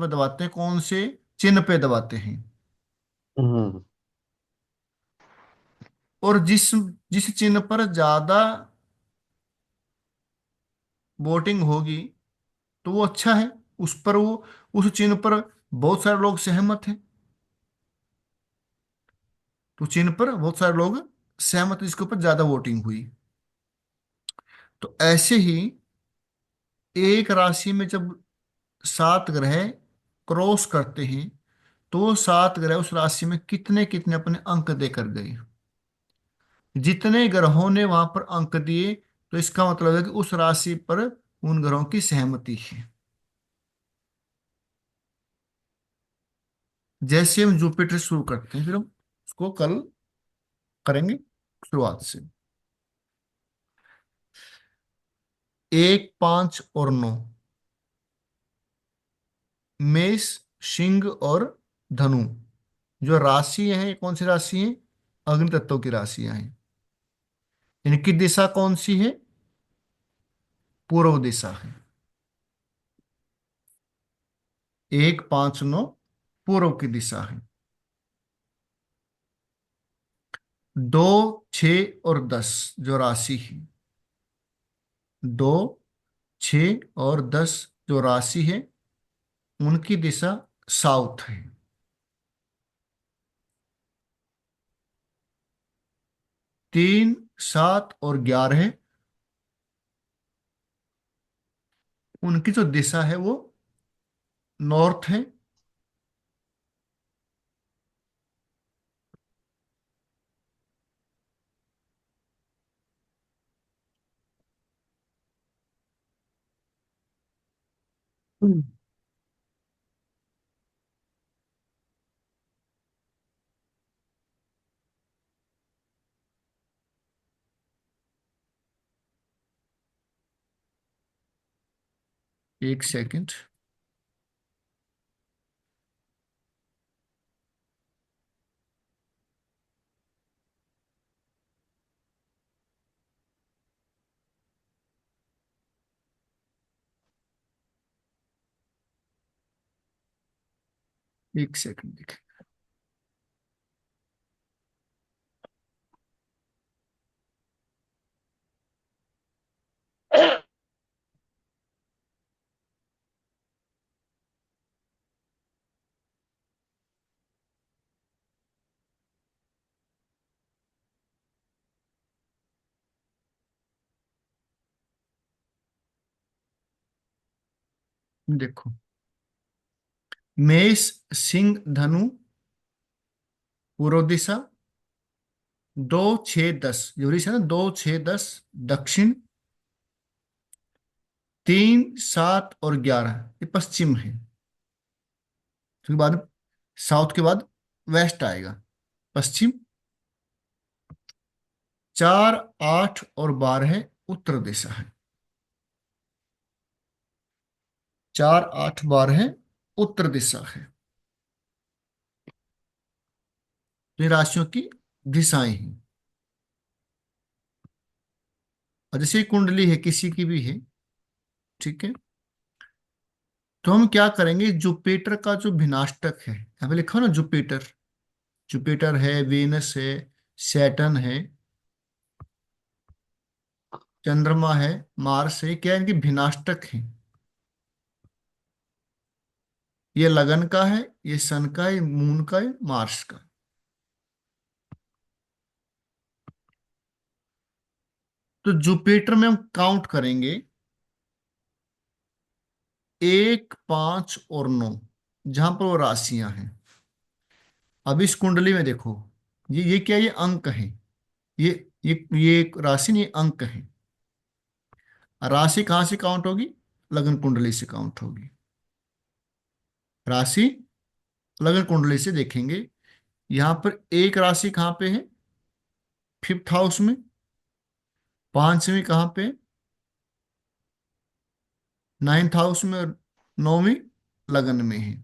दबाते हैं, कौन से चिन्ह पे दबाते हैं। हम्म। और जिस जिस चिन्ह पर ज्यादा वोटिंग होगी, तो वो अच्छा है। उस पर वो उस चिन्ह पर बहुत सारे लोग सहमत हैं, तो चिन्ह पर बहुत सारे लोग सहमत हैं, इसके ऊपर ज्यादा वोटिंग हुई। तो ऐसे ही एक राशि में जब 7 ग्रह क्रॉस करते हैं, तो वो 7 ग्रह उस राशि में कितने कितने अपने अंक देकर गए। जितने ग्रहों ने वहां पर अंक दिए, तो इसका मतलब है कि उस राशि पर उन ग्रहों की सहमति है। जैसे हम जुपिटर शुरू करते हैं, फिर हम उसको कल करेंगे शुरुआत से। 1, 5 और 9, मेष, सिंह और धनु, जो राशि है, ये कौन सी राशि है? अग्नि तत्व की राशियां हैं। इनकी दिशा कौन सी है? पूर्व दिशा है। 1, 5, 9 पूर्व की दिशा है। 2, 6 और 10 जो राशि है, 2, 6 और 10 जो राशि है, उनकी दिशा साउथ है। 3, 7 और 11 उनकी जो दिशा है वो नॉर्थ है। एक सेकंड। एक सेकंड देखिए। देखो, मेष, सिंह, धनु, पूर्व दिशा, 2 6 10, जरूरी है ना, 2 6 10 दक्षिण, 3 7 और 11 ये पश्चिम है। उसके बाद साउथ के बाद वेस्ट आएगा, पश्चिम, 4 8 और 12 उत्तर दिशा है। 4 8 12 उत्तर दिशा है। तो ये राशियों की दिशाएं हैं। और जैसे ये कुंडली है, किसी की भी है, ठीक है, तो हम क्या करेंगे, जुपिटर का जो भिनाष्टक है, यहाँ पे लिखा हो ना जुपिटर, जुपिटर है, वेनस है, सैटर्न है, चंद्रमा है, मार्स है, क्या है, इनके भिनाष्टक है। ये लगन का है, ये सन का है, ये मून का है, मार्स का। तो जुपिटर में हम काउंट करेंगे 1 5 और 9, जहां पर वो राशियां हैं। अब इस कुंडली में देखो, ये क्या, ये अंक है, ये ये एक राशि नहीं, ये अंक है। राशि कहां से काउंट होगी, लगन कुंडली से काउंट होगी। राशि लगन कुंडली से देखेंगे। यहां पर एक राशि कहां पे है, 5th हाउस में, 5वीं कहां पे, 9th हाउस में, और 9वीं लगन में है।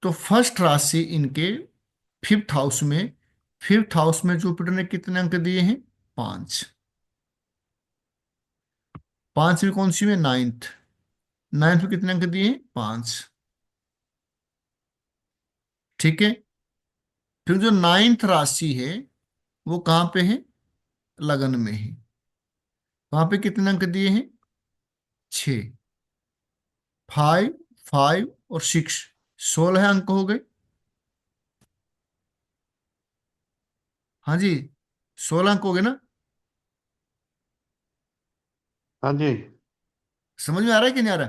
तो फर्स्ट राशि इनके 5th हाउस में, 5th हाउस में जुपिटर ने कितने अंक दिए हैं, 5। 5वीं कौन सी में, 9th, 9th में कितने अंक दिए हैं, 5। ठीक है। फिर जो 9th राशि है वो कहाँ पे है, लगन में है। वहां पे कितने अंक दिए हैं, 6। 5 5 और 6, 16 अंक हो गए। हाँ जी, 16 अंक हो गए ना। हाँ जी। समझ में आ रहा है कि नहीं आ रहा।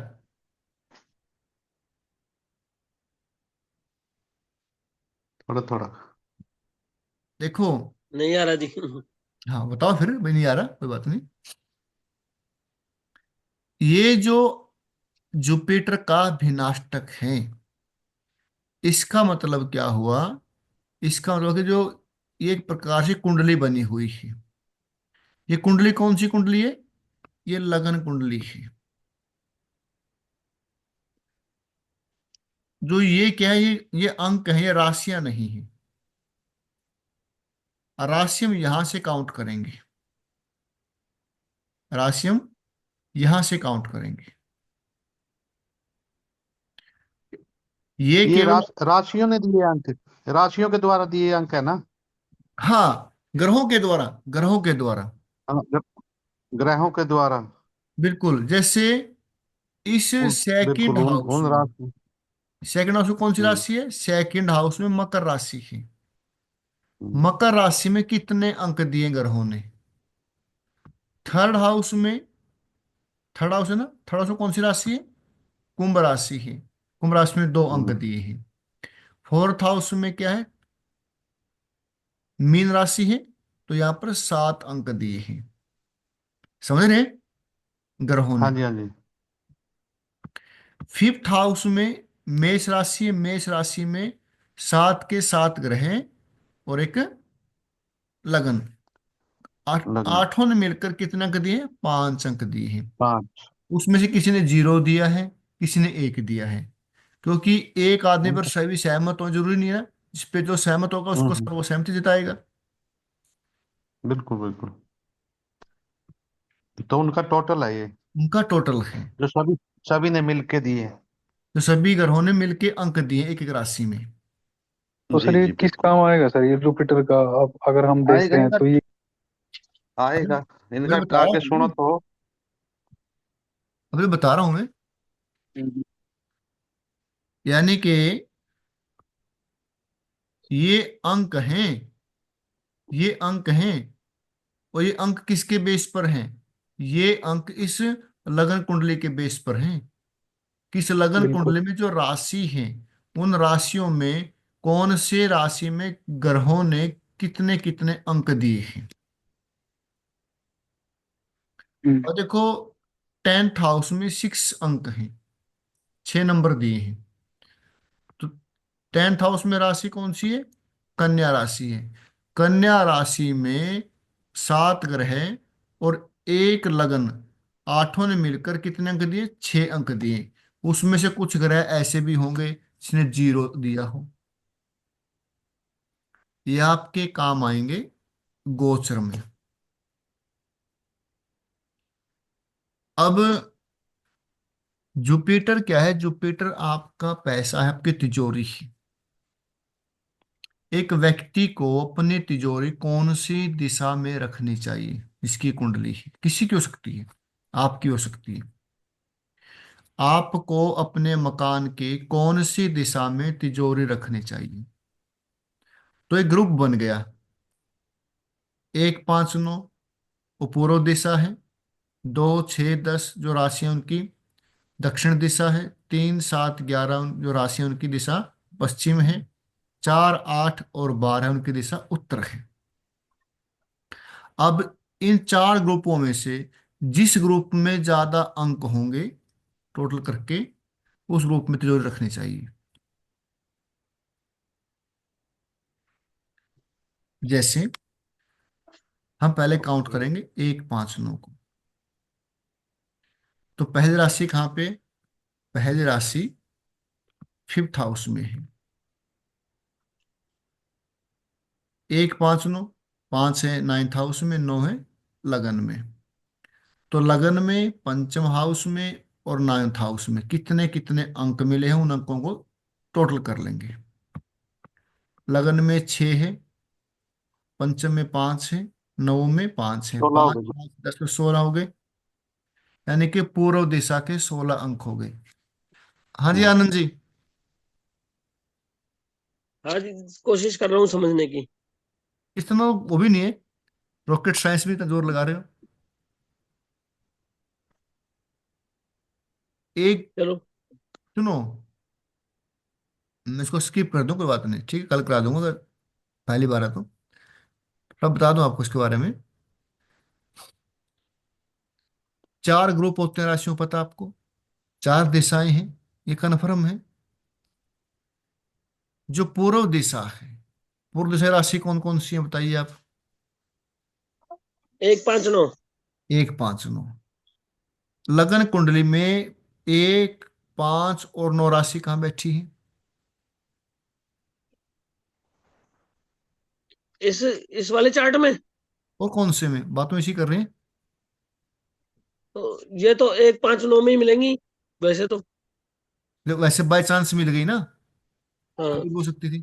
थोड़ा थोड़ा। देखो, नहीं आ रहा जी। हाँ बताओ फिर, भाई नहीं आ रहा, कोई बात नहीं। ये जो जुपिटर का भिनाष्टक है, इसका मतलब क्या हुआ, इसका मतलब कि जो ये एक प्रकार से कुंडली बनी हुई है। ये कुंडली कौन सी कुंडली है, ये लगन कुंडली है। जो ये क्या है, ये अंक है, ये राशियां नहीं है। राशि हम यहां से काउंट करेंगे, राशि हम यहां से काउंट करेंगे। ये ये केवल, राशियों ने दिए अंक, राशियों के द्वारा दिए अंक है ना। हाँ, ग्रहों के द्वारा, ग्रहों के द्वारा, हाँ, ग्रहों के द्वारा। बिल्कुल। जैसे इस उन, सेकंड बिल्कुल हाउस उन में, राशि। सेकंड हाउस में कौन सी हम्म, राशि है, सेकंड हाउस में मकर राशि है। हम्म, मकर राशि में कितने अंक दिए ग्रहों ने, थर्ड हाउस में, थर्ड हाउस है ना, थर्ड हाउस में कौन सी राशि है, कुंभ राशि है। कुंभ राशि में 2 अंक हम्म, दिए हैं। फोर्थ हाउस में क्या है, मीन राशि है, तो यहां पर 7 अंक दिए हैं। समझ रहे हैं? ग्रहों हाँ ने। जी, हाँ जी। 5th हाउस में मेष राशि है, मेष राशि में 7 के 7 ग्रह हैं, और एक लगन। लगन आठों ने मिलकर कितने अंक दिए हैं, 5 अंक दिए हैं। 5। उसमें से किसी ने 0 दिया है, किसी ने 1 दिया है। क्योंकि एक आदमी पर उनका सभी सहमत हो जरूरी नहीं है। जिस पे जो सहमत होगा उसको हम्म, सर्वसहमति जिताएगा। बिल्कुल बिल्कुल। तो उनका टोटल है ये, उनका टोटल है। जो सभी सभी ने मिलके दिए। तो सभी ग्रहों ने मिलके अंक दिए एक एक राशि में। तो जी सर ये जी किस बिल्कुल। काम आएगा सर, ये जुपिटर का, अब अगर हम आएगा देखते हैं इनका, तो ये। अभी आएगा अभी इनका। बता रहा आके सुनो हूँ, तो। अभी बता रहा हूँ मैं। हम्म। यानी कि ये अंक हैं, ये अंक हैं, और ये अंक किसके बेस पर हैं, ये अंक इस लगन कुंडली के बेस पर हैं। किस लगन बिल्कुल। कुंडली में जो राशि है, उन राशियों में कौन से राशि में ग्रहों ने कितने कितने अंक दिए हैं। हम्म। और देखो, 10th हाउस में 6 अंक हैं, 6 नंबर दिए हैं। तो 10th हाउस में राशि कौन सी है? कन्या राशि है। कन्या राशि में 7 ग्रह और एक लगन, आठों ने मिलकर कितने अंक दिए? 6 अंक दिए। उसमें से कुछ ग्रह ऐसे भी होंगे जिसने 0 दिया हो। ये आपके काम आएंगे गोचर में। अब जुपिटर क्या है? जुपिटर आपका पैसा है, आपकी तिजोरी है। एक व्यक्ति को अपनी तिजोरी कौन सी दिशा में रखनी चाहिए? इसकी कुंडली है, किसी की हो सकती है, आपकी हो सकती है। आपको अपने मकान के कौन सी दिशा में तिजोरी रखनी चाहिए? तो एक ग्रुप बन गया। 1, 5, 9 वो पूर्व दिशा है। 2, 6, 10 जो राशि है उनकी दक्षिण दिशा है। 3, 7, 11 जो राशि है उनकी दिशा पश्चिम है। 4, 8 और 12 उनकी दिशा उत्तर है। अब इन 4 ग्रुपों में से जिस ग्रुप में ज्यादा अंक होंगे टोटल करके, उस ग्रुप में तिजोरी रखनी चाहिए। जैसे हम पहले काउंट करेंगे 1, 5, 9 को। तो पहली राशि कहाँ पे? पहली राशि 5th हाउस में है। 1, 5, 9, 5 है 9th हाउस में, 9 है लगन में। तो लगन में, पंचम हाउस में और 9th हाउस में कितने कितने अंक मिले हैं, उन अंकों को टोटल कर लेंगे। लगन में 6 है, पंचम में 5 है, नवम में 5 है। 16 हो 5, गए। 10 में 16 हो गए। यानी कि पूर्व दिशा के 16 अंक हो गए। हाँ जी हम्म। आनंद जी। हाँ जी, कोशिश कर रहा हूँ समझने की। इतना वो भी नहीं है, रॉकेट साइंस भी इतना जोर लगा रहे हो। एक, चलो। सुनो, मैं इसको स्किप कर दूं, कोई बात नहीं, ठीक है, कल करा दूंगा अगर पहली बार है तो। अब बता दूं आपको इसके बारे में। 4 ग्रुप होते हैं राशियों, पता आपको? 4 दिशाएं हैं, ये कन्फर्म है। जो पूर्व दिशा है, पूर्व दिशा राशि कौन कौन सी है बताइए आप? 1, 5, 9। 1, 5, 9। लगन कुंडली में 1, 5 और 9 राशि कहाँ बैठी है? इस वाले चार्ट में और कौन से में? बात में इसी कर रहे हैं। तो ये तो 1, 5, 9 में ही मिलेंगी वैसे तो। वैसे बाय चांस मिल गई ना, हाँ। कभी भी हो सकती थी।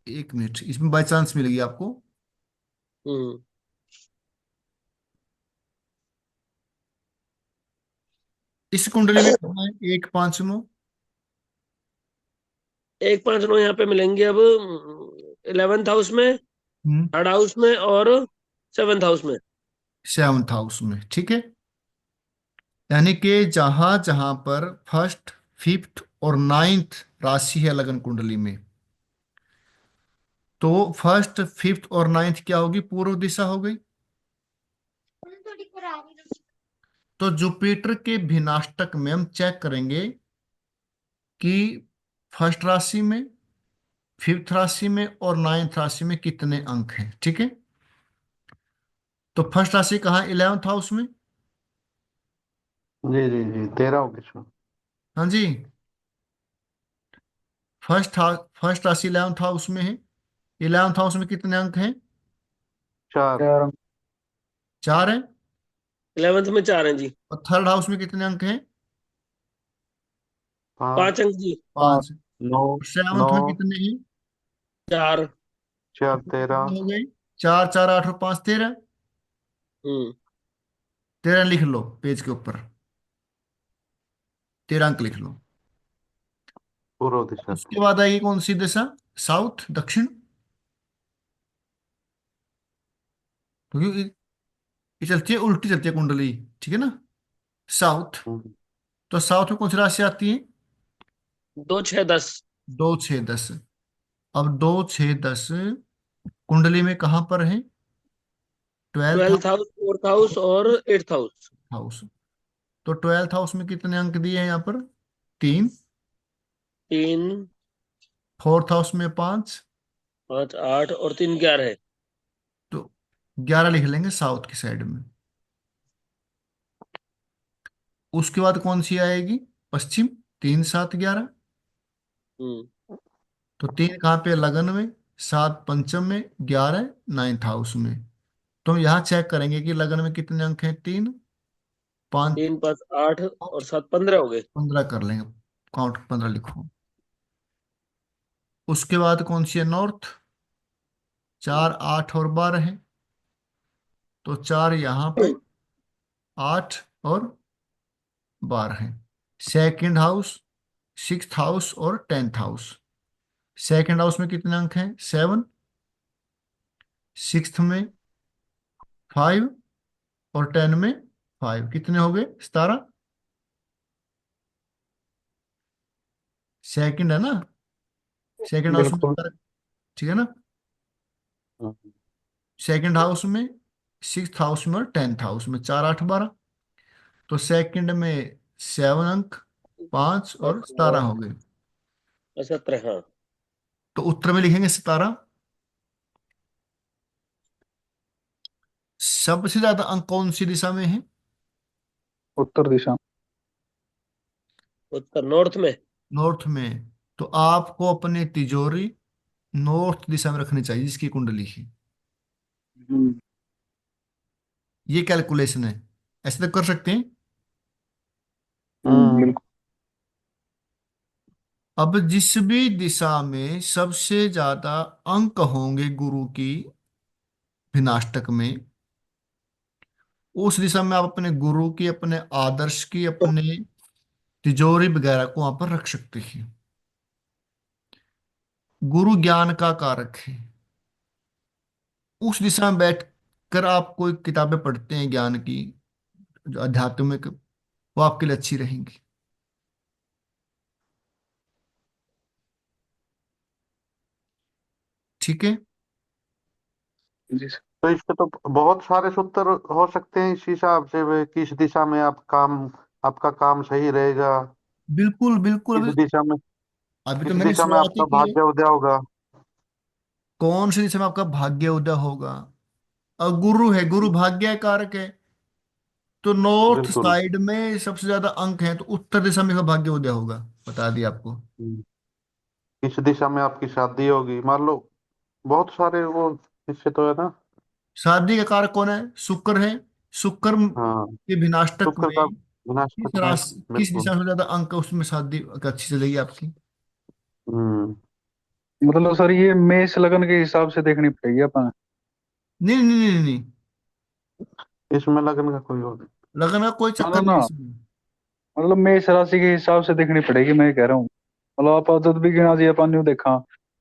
1 मिनट, इसमें बाय चांस मिल गई आपको। हम्म। इस कुंडली में कहाँ है 1, 5, 9? 1, 5, 9 यहाँ पे मिलेंगे अब 11th हाउस में, हम्म। 3rd हाउस में और 7th हाउस में। 7th हाउस में, ठीक है। यानी कि जहां जहां पर फर्स्ट, फिफ्थ और 9th राशि है लगन कुंडली में, तो फर्स्ट, फिफ्थ और 9th क्या होगी? पूर्व दिशा हो गई। तो जुपिटर के भिनाष्टक में हम चेक करेंगे कि फर्स्ट राशि में, फिफ्थ राशि में और 9th राशि में कितने अंक हैं, ठीक है। तो फर्स्ट राशि कहाँ? 11th हाउस में। जी जी जी, 13 हो गए इसमें। हाँ जी, फर्स्ट राशि 11th हाउस में है। 11th हाउस में कितने अंक हैं? 4। 4 अंक। 4 हैं। 11th में 4 हैं जी। और 3rd हाउस में कितने अंक हैं? 5, 5 अंक जी। 5। 5। 9, और 7th 9, में कितने हैं? 4। 4, तो कितने 13। हो गए? 4, 4, 8 और 5, 13। हम्म। 13 लिख लो पेज के ऊपर, 13 अंक लिख लो। पूर्व दिशा की। उसके बाद आएगी कौन सी दिशा? साउथ, दक्षिण। क्योंकि ये चलती है उल्टी, चलती है कुंडली, ठीक है ना, साउथ। हम्म, तो साउथ में कौन सी राशि आती है? 2 6 10। 2 6 10। अब 2 6 10 कुंडली में कहाँ पर है? 12th 12th house, 4th house और 8th हाउस। हाउस। तो 12th हाउस में कितने अंक दिए हैं यहाँ पर? 3। 3 4th हाउस में 5। 5 8 और 3 11 है। तो 11 लिख लेंगे साउथ की साइड में। उसके बाद कौन सी आएगी? पश्चिम। 3 7 11। हम्म। तो 3 कहाँ पे? लगन में। 7 पंचम में। 11 9th हाउस में। तो हम यहाँ चेक करेंगे कि लगन में कितने अंक हैं? 3 5 3 5 8 और 7 15 हो गए। 15 कर लेंगे। काउंट 15 लिखो। उसके बाद कौन सी है? नॉर्थ। 4 8 और 12 है। तो 4 यहाँ पे, 8 और 12 है। सेकंड हाउस, 6th हाउस और 10th हाउस। सेकंड हाउस में कितने अंक हैं? 7। सिक्स्थ में 5 और 10 में 5। कितने हो गए? 17। सेकंड है ना, सेकंड हाउस में बिल्कुल। 17, ठीक है ना। हम्म, सेकंड हाउस में, 6th हाउस में और 10th हाउस में 4 8 12। तो सेकंड में 7 अंक, 5 और 17 हो गए। 17, हाँ। तो उत्तर में लिखेंगे 17। सबसे ज्यादा अंक कौन सी दिशा में है? उत्तर दिशा। उत्तर नॉर्थ में। नॉर्थ में। तो आपको अपनी तिजोरी नॉर्थ दिशा में रखनी चाहिए जिसकी कुंडली है। हम्म। ये कैलकुलेशन है, ऐसे तो कर सकते हैं। हम्म, बिल्कुल। अब जिस भी दिशा में सबसे ज्यादा अंक होंगे गुरु की भिनाष्टक में, उस दिशा में आप अपने गुरु की, अपने आदर्श की, अपने तिजोरी वगैरह को वहां पर रख सकते हैं। गुरु ज्ञान का कारक है। उस दिशा में बैठ कर आप कोई किताबें पढ़ते हैं ज्ञान की, जो आध्यात्मिक, वो आपके लिए अच्छी रहेंगी। ठीक है। जी सर। तो इसके तो बहुत सारे सूत्र हो सकते हैं इस हिसाब से वे किस दिशा में आपका काम सही रहेगा, बिल्कुल बिल्कुल। किस अभी दिशा में अभी तो किस मैंने दिशा में शुरुआत ही आपका की है। भाग्य उदय होगा। कौन सी दिशा में आपका भाग्य उदय होगा? और गुरु है, गुरु भाग्य कारक है। तो नॉर्थ बिल्कुल। साइड में सबसे ज्यादा अंक हैं, तो उत्तर दिशा में का भाग्य उदय होगा। बता दिया आपको। हम्म, किस दिशा में आपकी शादी होगी मान लो, बहुत सारे वो इससे तो है ना। शादी का कारक कौन है? शुक्र है। शुक्र हाँ, के विनाष्टक शुक्र का में किस विनाशक में। राशि, किस बिल्कुल। दिशा में ज्यादा अंक है, उसमें शादी अच्छी चलेगी आपकी। हम्म। मतलब सर ये मेष लगन के हिसाब से देखनी पड़ेगी अपन। नहीं नहीं नहीं नहीं नहीं। इसमें लगन का कोई और लगन का कोई ना ना चक्कर ना, नहीं इसमें। मतलब मेष राशि के हिसाब से देखनी पड़ेगी, मैं कह रहा हूँ। मतलब आप जब भी गिना जी अपन न्यू देखा,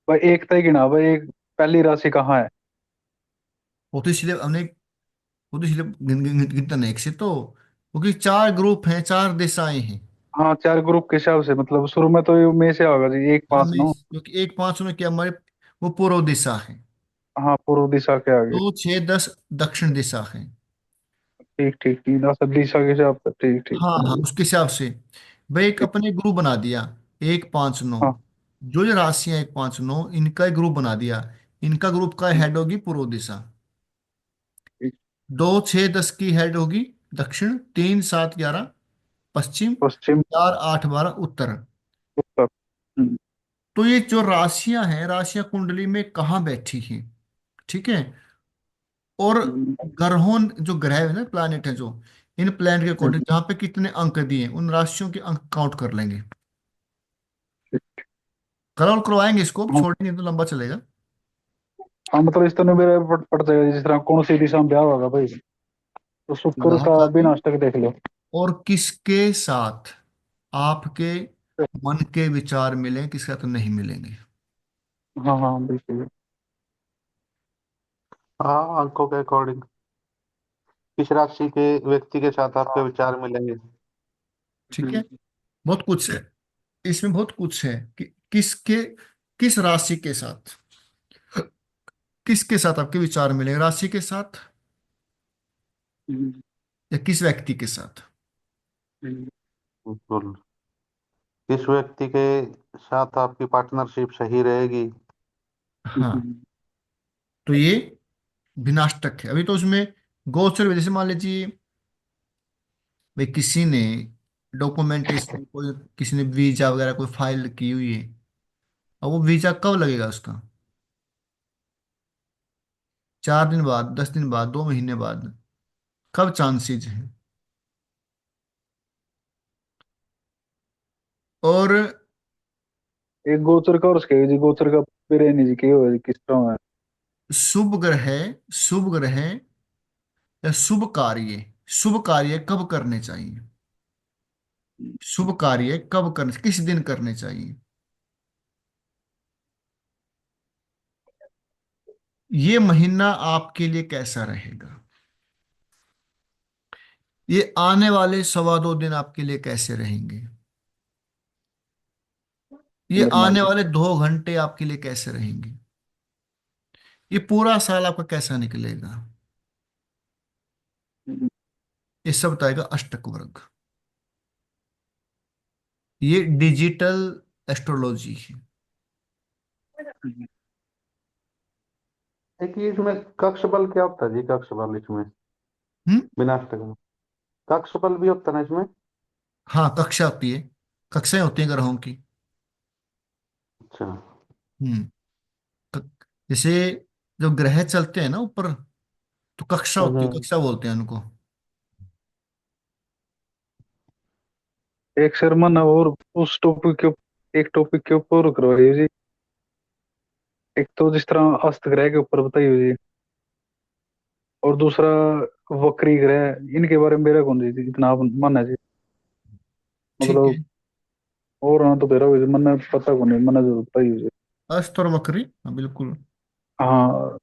भाई एक तय गिना भाई, एक पहली राशि कहाँ है। वो तो इसलिए हमने, वो तो इसलिए गिनता नहीं एक से, तो क्योंकि 4 ग्रुप हैं, 4 दिशाएं हैं। हाँ, चार ग्रुप के हिसाब से, मतलब शुरू में तो ये मेष से होगा जी, एक हाँ पांच मैं नौ। क्योंकि 1 5 में क्या हमारे, वो पूर्व दिशा है। हाँ, पूर्व दिशा के आगे। 2 6 10 दक्षिण दिशा है। ठीक ठीक ठीक, दस दिशा के हिसाब से, ठीक ठीक। हाँ हाँ, उसके हिसाब से भाई एक ठीक। अपने ग्रुप बना दिया। 1 5 9, हाँ। जो जो राशियां 1 5 9, इनका एक ग्रुप बना दिया। इनका ग्रुप का हेड होगी पूर्व दिशा। ठीक। 2 6 10 की हेड होगी दक्षिण। 3 7 11 पश्चिम। पश्चिम। 4 8 12 उत्तर। उत्तर। तो ये जो राशियां हैं, राशियां कुंडली में कहाँ बैठी हैं, ठीक है। और हम्म, ग्रहों, जो ग्रह है ना, प्लैनेट है जो, इन प्लैनेट के हम्म, अकॉर्डिंग जहाँ पे कितने अंक दिए हैं, उन राशियों के अंक काउंट कर लेंगे। ठीक। कल और करवाएंगे इसको, अब हाँ छोड़ेंगे तो लंबा चलेगा। हाँ, मतलब इस तरह मेरा पड़ जाएगा, जिस तरह कौन सी दिशा में ब्याह होगा भाई, तो शुक्र विवाह का का भी भी, नाश्ता देख लो। और किसके साथ आपके मन के विचार मिले, किसके साथ नहीं मिलेंगे। हाँ हाँ बिल्कुल। हाँ, अंकों के अकॉर्डिंग। किस राशि के व्यक्ति के साथ आपके विचार मिलेंगे। ठीक है, बहुत कुछ है इसमें, बहुत कुछ है कि किसके, किस राशि के साथ, किसके साथ आपके विचार मिले, राशि के साथ या किस व्यक्ति के साथ। बिल्कुल। किस व्यक्ति के साथ आपकी पार्टनरशिप सही रहेगी। हाँ, तो ये विनाशक है। अभी तो उसमें गोचर वजह से मान लीजिए भाई किसी ने डॉक्यूमेंटेशन, कोई किसी ने वीजा वगैरह कोई फाइल की हुई है, अब वो वीजा कब लगेगा उसका, 4 दिन बाद, 10 दिन बाद, 2 महीने बाद, कब चांसेज है। और एक गोचर का और उसके जी गोचर का पेरे नहीं जी के हो किस तरह है। शुभ ग्रह, शुभ ग्रह या शुभ कार्य, शुभ कार्य कब करने चाहिए, शुभ कार्य कब करने, किस दिन करने चाहिए, ये महीना आपके लिए कैसा रहेगा, ये आने वाले 2.25 दिन आपके लिए कैसे रहेंगे, ये बढ़िया आने जी। वाले 2 घंटे आपके लिए कैसे रहेंगे, ये पूरा साल आपका कैसा निकलेगा, ये सब बताएगा अष्टक वर्ग। ये डिजिटल एस्ट्रोलॉजी है। एक ये इसमें कक्ष बल क्या होता है जी, कक्ष बल इसमें हम्म। विनाशक में कक्ष बल भी होता है ना इसमें। हाँ, कक्षा होती है, कक्षाएं होती हैं ग्रहों की। अच्छा। हम्म। जैसे जब ग्रह चलते हैं ना ऊपर, तो कक्षा होती है, हम्म। कक्षा बोलते हैं उनको। एक शर्मा ना और उस टॉपिक के एक टॉपिक के ऊपर करवाइए जी। एक तो जिस तरह अस्त ग्रह के ऊपर बताइए जी, और दूसरा वक्री ग्रह, इनके बारे में मेरा कौन जी इतना मन है जी। ठीक मतलब है। और ना तो मेरा मन पता कौन है, मन जरूर बताइए जी। अस्त और वक्री, हाँ बिल्कुल। हाँ,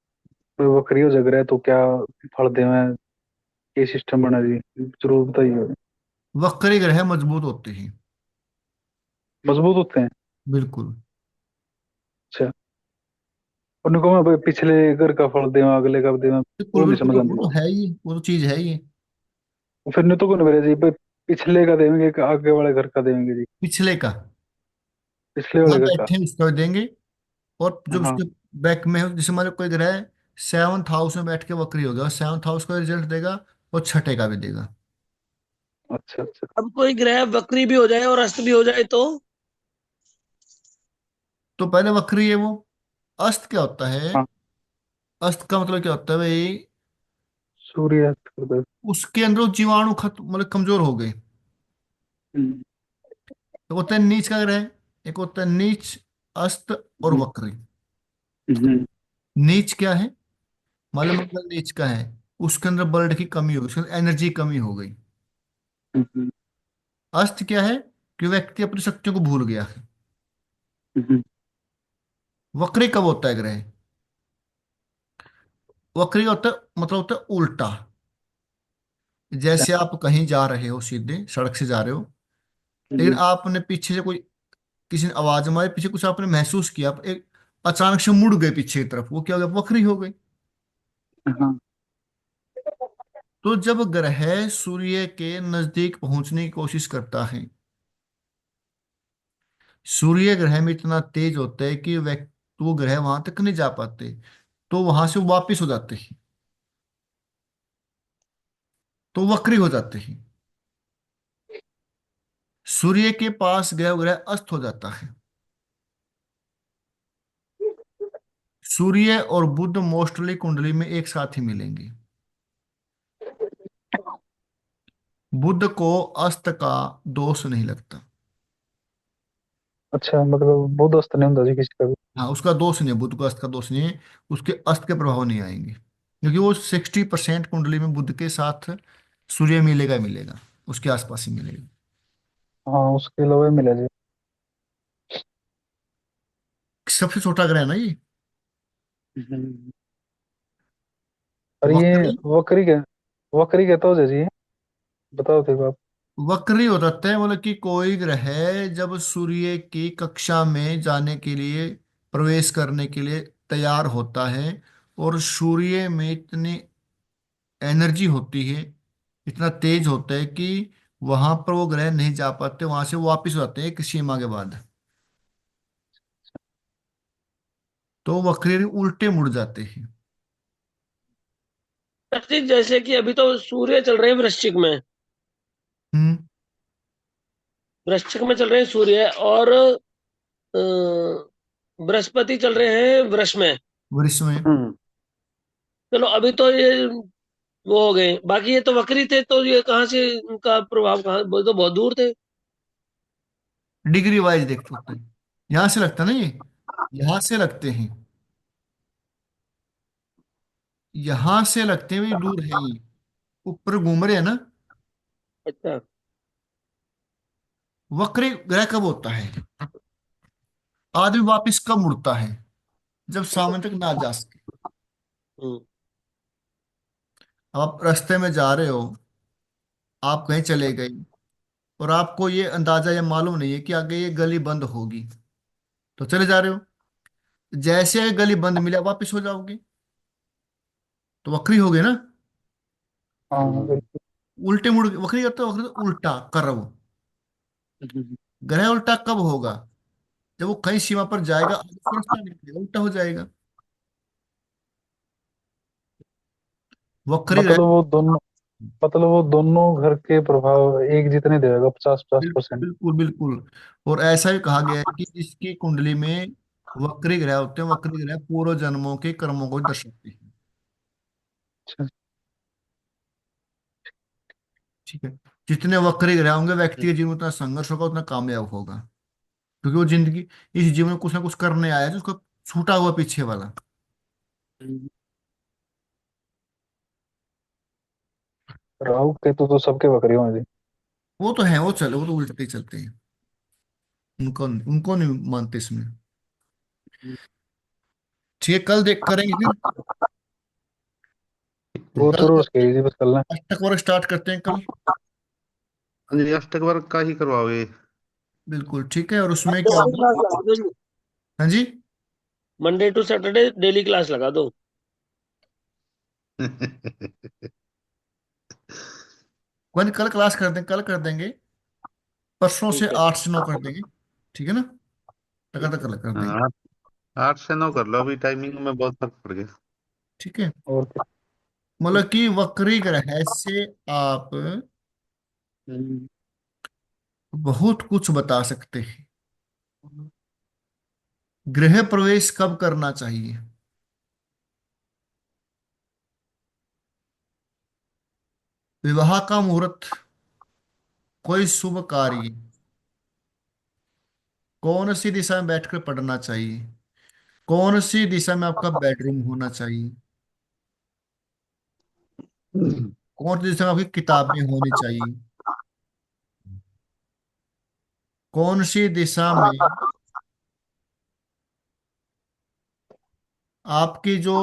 कोई वक्री हो जग रहा है तो क्या फल देवे, ये सिस्टम बना जी, जरूर बताइए। वक्री ग्रह मजबूत होते हैं। मजबूत होते हैं। बिल्कुल। अच्छा, उनको मैं भाई पिछले घर का फल देवा अगले का देवा, बिल्कुल वो नहीं बिल्कुल, समझ वो तो आती। है ही, वो तो चीज है ही। फिर नहीं तो कौन मेरे जी भाई, पिछले का देंगे कि आगे वाले घर का देंगे जी। पिछले का, पिछले जहाँ वाले घर का। बैठे हैं उसका देंगे। और जो हाँ। उसके बैक में है, जैसे मान लो कोई ग्रह 7th हाउस में बैठ के वक्री हो गया, और 7th हाउस का रिजल्ट देगा, और छठे का भी देगा। अच्छा अच्छा। अब कोई ग्रह वक्री भी हो जाए और अस्त भी हो जाए तो? तो पहले वक्री है वो। अस्त क्या होता है, हाँ, अस्त का मतलब क्या होता है भाई, सूर्य अस्त कर दो। उसके अंदर वो जीवाणु खत्म, मतलब कमजोर हो गए। हम्म। तो होता है नीच का ग्रह, एक होता है नीच, अस्त और हम्म। वक्री। हम्म। नीच क्या है, मान लो मंगल नीच का है, उसके अंदर ब्लड की कमी हो गई, उसके अंदर एनर्जी कमी हो गई। हम्म। अस्त क्या है, कि व्यक्ति अपनी शक्तियों को भूल गया है। हम्म। वक्री कब होता है ग्रह, वक्री होता है मतलब होता है उल्टा। अच्छा। जैसे आप कहीं जा रहे हो, सीधे सड़क से जा रहे हो, लेकिन हम्म। आपने पीछे से कोई, किसी ने आवाज मारी पीछे, कुछ आपने महसूस किया, आप एक अचानक से मुड़ गए पीछे की तरफ, वो क्या हो गया, वक्री हो गई। हाँ। तो जब ग्रह सूर्य के नजदीक पहुंचने की कोशिश करता है, सूर्य ग्रह में इतना तेज होता है कि व्यक्ति, वो ग्रह वहां तक नहीं जा पाते, तो वहां से वो वापिस हो जाते हैं, तो वक्री हो जाते हैं। सूर्य के पास गया ग्रह अस्त हो जाता है। सूर्य और बुध मोस्टली कुंडली में एक साथ ही मिलेंगे। बुध को अस्त का दोष नहीं लगता। अच्छा, मतलब बहुत दोस्त नहीं होता जी किसी का भी। हाँ, उसका दोष नहीं है, बुध को अस्त का दोष नहीं है, उसके अस्त के प्रभाव नहीं आएंगे, क्योंकि वो 60% कुंडली में बुध के साथ सूर्य मिलेगा ही मिलेगा, उसके आसपास ही मिलेगा। हाँ, उसके अलावा ही मिला जी। सबसे छोटा ग्रह है ना ये। हम्म। और ये वक्री। वक्री क्या, वक्री कहता हो जी, बताओ थे आप। वक्री हो सकते हैं, मतलब कि कोई ग्रह जब सूर्य की कक्षा में जाने के लिए, प्रवेश करने के लिए तैयार होता है, और सूर्य में इतनी एनर्जी होती है, इतना तेज होता है कि वहां पर वो ग्रह नहीं जा पाते, वहां से वो वापिस आते हैं एक सीमा के बाद, तो वक्री उल्टे मुड़ जाते हैं। जी, जैसे कि अभी तो सूर्य चल रहे हैं वृश्चिक में, हम्म। वृश्चिक में चल रहे हैं सूर्य, और बृहस्पति चल रहे हैं वृष में। वृष में। हम्म। चलो अभी तो ये वो हो गए, बाकी ये तो वक्री थे, तो ये कहाँ से उनका प्रभाव, कहाँ, वो तो बहुत दूर थे। डिग्री वाइज देख सकते हैं, यहां से लगता नहीं, यहां से लगते हैं, यहां से लगते हैं भी दूर है ये, ऊपर घूम रहे हैं ना। अच्छा। वक्र ग्रह कब होता है, आदमी वापिस कब मुड़ता है, जब सामने तक ना जा सके। हम्म। अब आप रास्ते में जा रहे हो, आप कहीं चले गए, और आपको ये अंदाजा या मालूम नहीं है कि आगे ये गली बंद होगी, तो चले जा रहे हो, जैसे ये गली बंद मिला वापिस हो जाओगे, तो वक्री हो गए ना। हाँ बिल्कुल। उल्टे मुड़, वक्री होता है, वक्री तो उल्टा कर्व। हम्म। ग्रह उल्टा कब होगा, जब वो कहीं सीमा पर जाएगा, आगे से रास्ता निकलेगा, उल्टा हो जाएगा। वक्री ग्रह। मतलब वो दोनों मतलब वो दोनों घर के प्रभाव एक जितने देगा, 50-50%। बिल्कुल बिल्कुल। और ऐसा भी कहा गया है कि जिसकी कुंडली में वक्री ग्रह होते हैं, वक्री ग्रह पूर्व जन्मों के कर्मों को दर्शाते हैं। अच्छा। ठीक है। जितने वक्री ग्रह होंगे, व्यक्ति के जीवन में उतना संघर्ष होगा, उतना कामयाब होगा, क्योंकि वो जिंदगी, इस जीवन में कुछ ना कुछ करने आया है, जो उसको छूटा हुआ पीछे वाला। राहु केतु तो सबके बकरी होंगे। वो तो है, वो चले, वो तो उल्टे ही चलते हैं, उनको उनको नहीं मानते इसमें। ठीक है, कल देख करेंगे फिर। वो कल तो रोज करते के हैं, जी, बस कल ना। अष्टक वर्ग स्टार्ट करते हैं कल। जी अष्टक वर्ग का ही करवाओगे? बिल्कुल ठीक है, और उसमें क्या डेली होगा। क्लास लगा दो जी, हाँ जी। Monday to Saturday daily class लगा दो। कोई नहीं, कल क्लास कर देंगे, कल कर देंगे, परसों से ठीक है। 8 से 9 कर देंगे। ठीक है ना, टका टका कर देंगे। हाँ, 8 से 9 कर लो, अभी टाइमिंग में बहुत फर्क पड़ गया। ठीक है। और क्या। मतलब कि वक्री ग्रह से आप हम्म। बहुत कुछ बता सकते हैं। गृह प्रवेश कब करना चाहिए, विवाह का मुहूर्त, कोई शुभ कार्य, कौन सी दिशा में बैठकर पढ़ना चाहिए, कौन सी दिशा में आपका बेडरूम होना चाहिए, कौन सी दिशा में आपकी किताबें होनी चाहिए, कौन सी दिशा में आपकी जो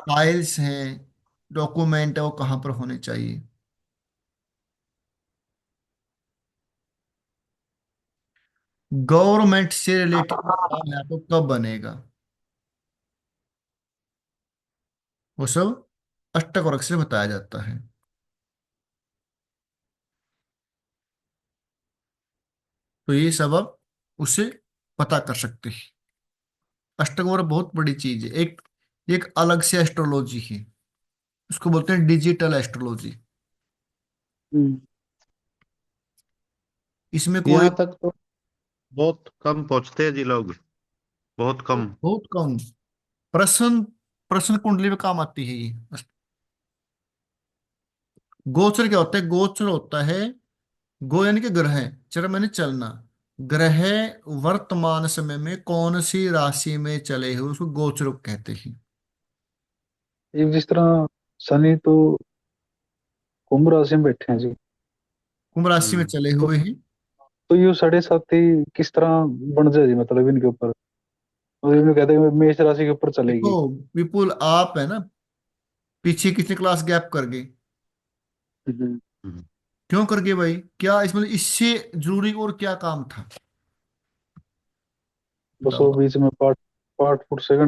फाइल्स हैं, डॉक्यूमेंट है, वो कहाँ पर होने चाहिए, गवर्नमेंट से रिलेटेड काम है आपको कब बनेगा, वो सब अष्टक वर्ग से बताया जाता है। तो ये सब आप उससे पता कर सकते हैं। अष्टक वर्ग बहुत बड़ी चीज है, एक एक अलग से एस्ट्रोलॉजी है, उसको बोलते हैं डिजिटल एस्ट्रोलॉजी। हम्म। इसमें कोई यहाँ तक तो बहुत कम पहुंचते हैं जी लोग, बहुत कम। बहुत कम, प्रश्न प्रश्न कुंडली में काम आती है ये। गोचर क्या होता है, गोचर होता है, गो यानी कि ग्रह, चर मैंने चलना, ग्रह वर्तमान समय में कौन सी राशि में चले हुए, उसको गोचर कहते हैं। एक जिस तरह शनि तो कुंभ राशि में बैठे हैं जी। कुंभ राशि में हम्म। चले तो हुए हैं। तो ये 7.5 किस तरह बन जाए जी, मतलब इनके ऊपर, तो इन्हें कहते हैं मेष राशि के ऊपर देखो चलेगी। विपुल, आप है ना, पीछे कितने क्लास गैप कर गए, हम्म। क्यों कर गए भाई? क्या इसमें इससे जरूरी और क्या काम था? बस बताओ वो आप। बीच में पार्ट पार्ट फुट से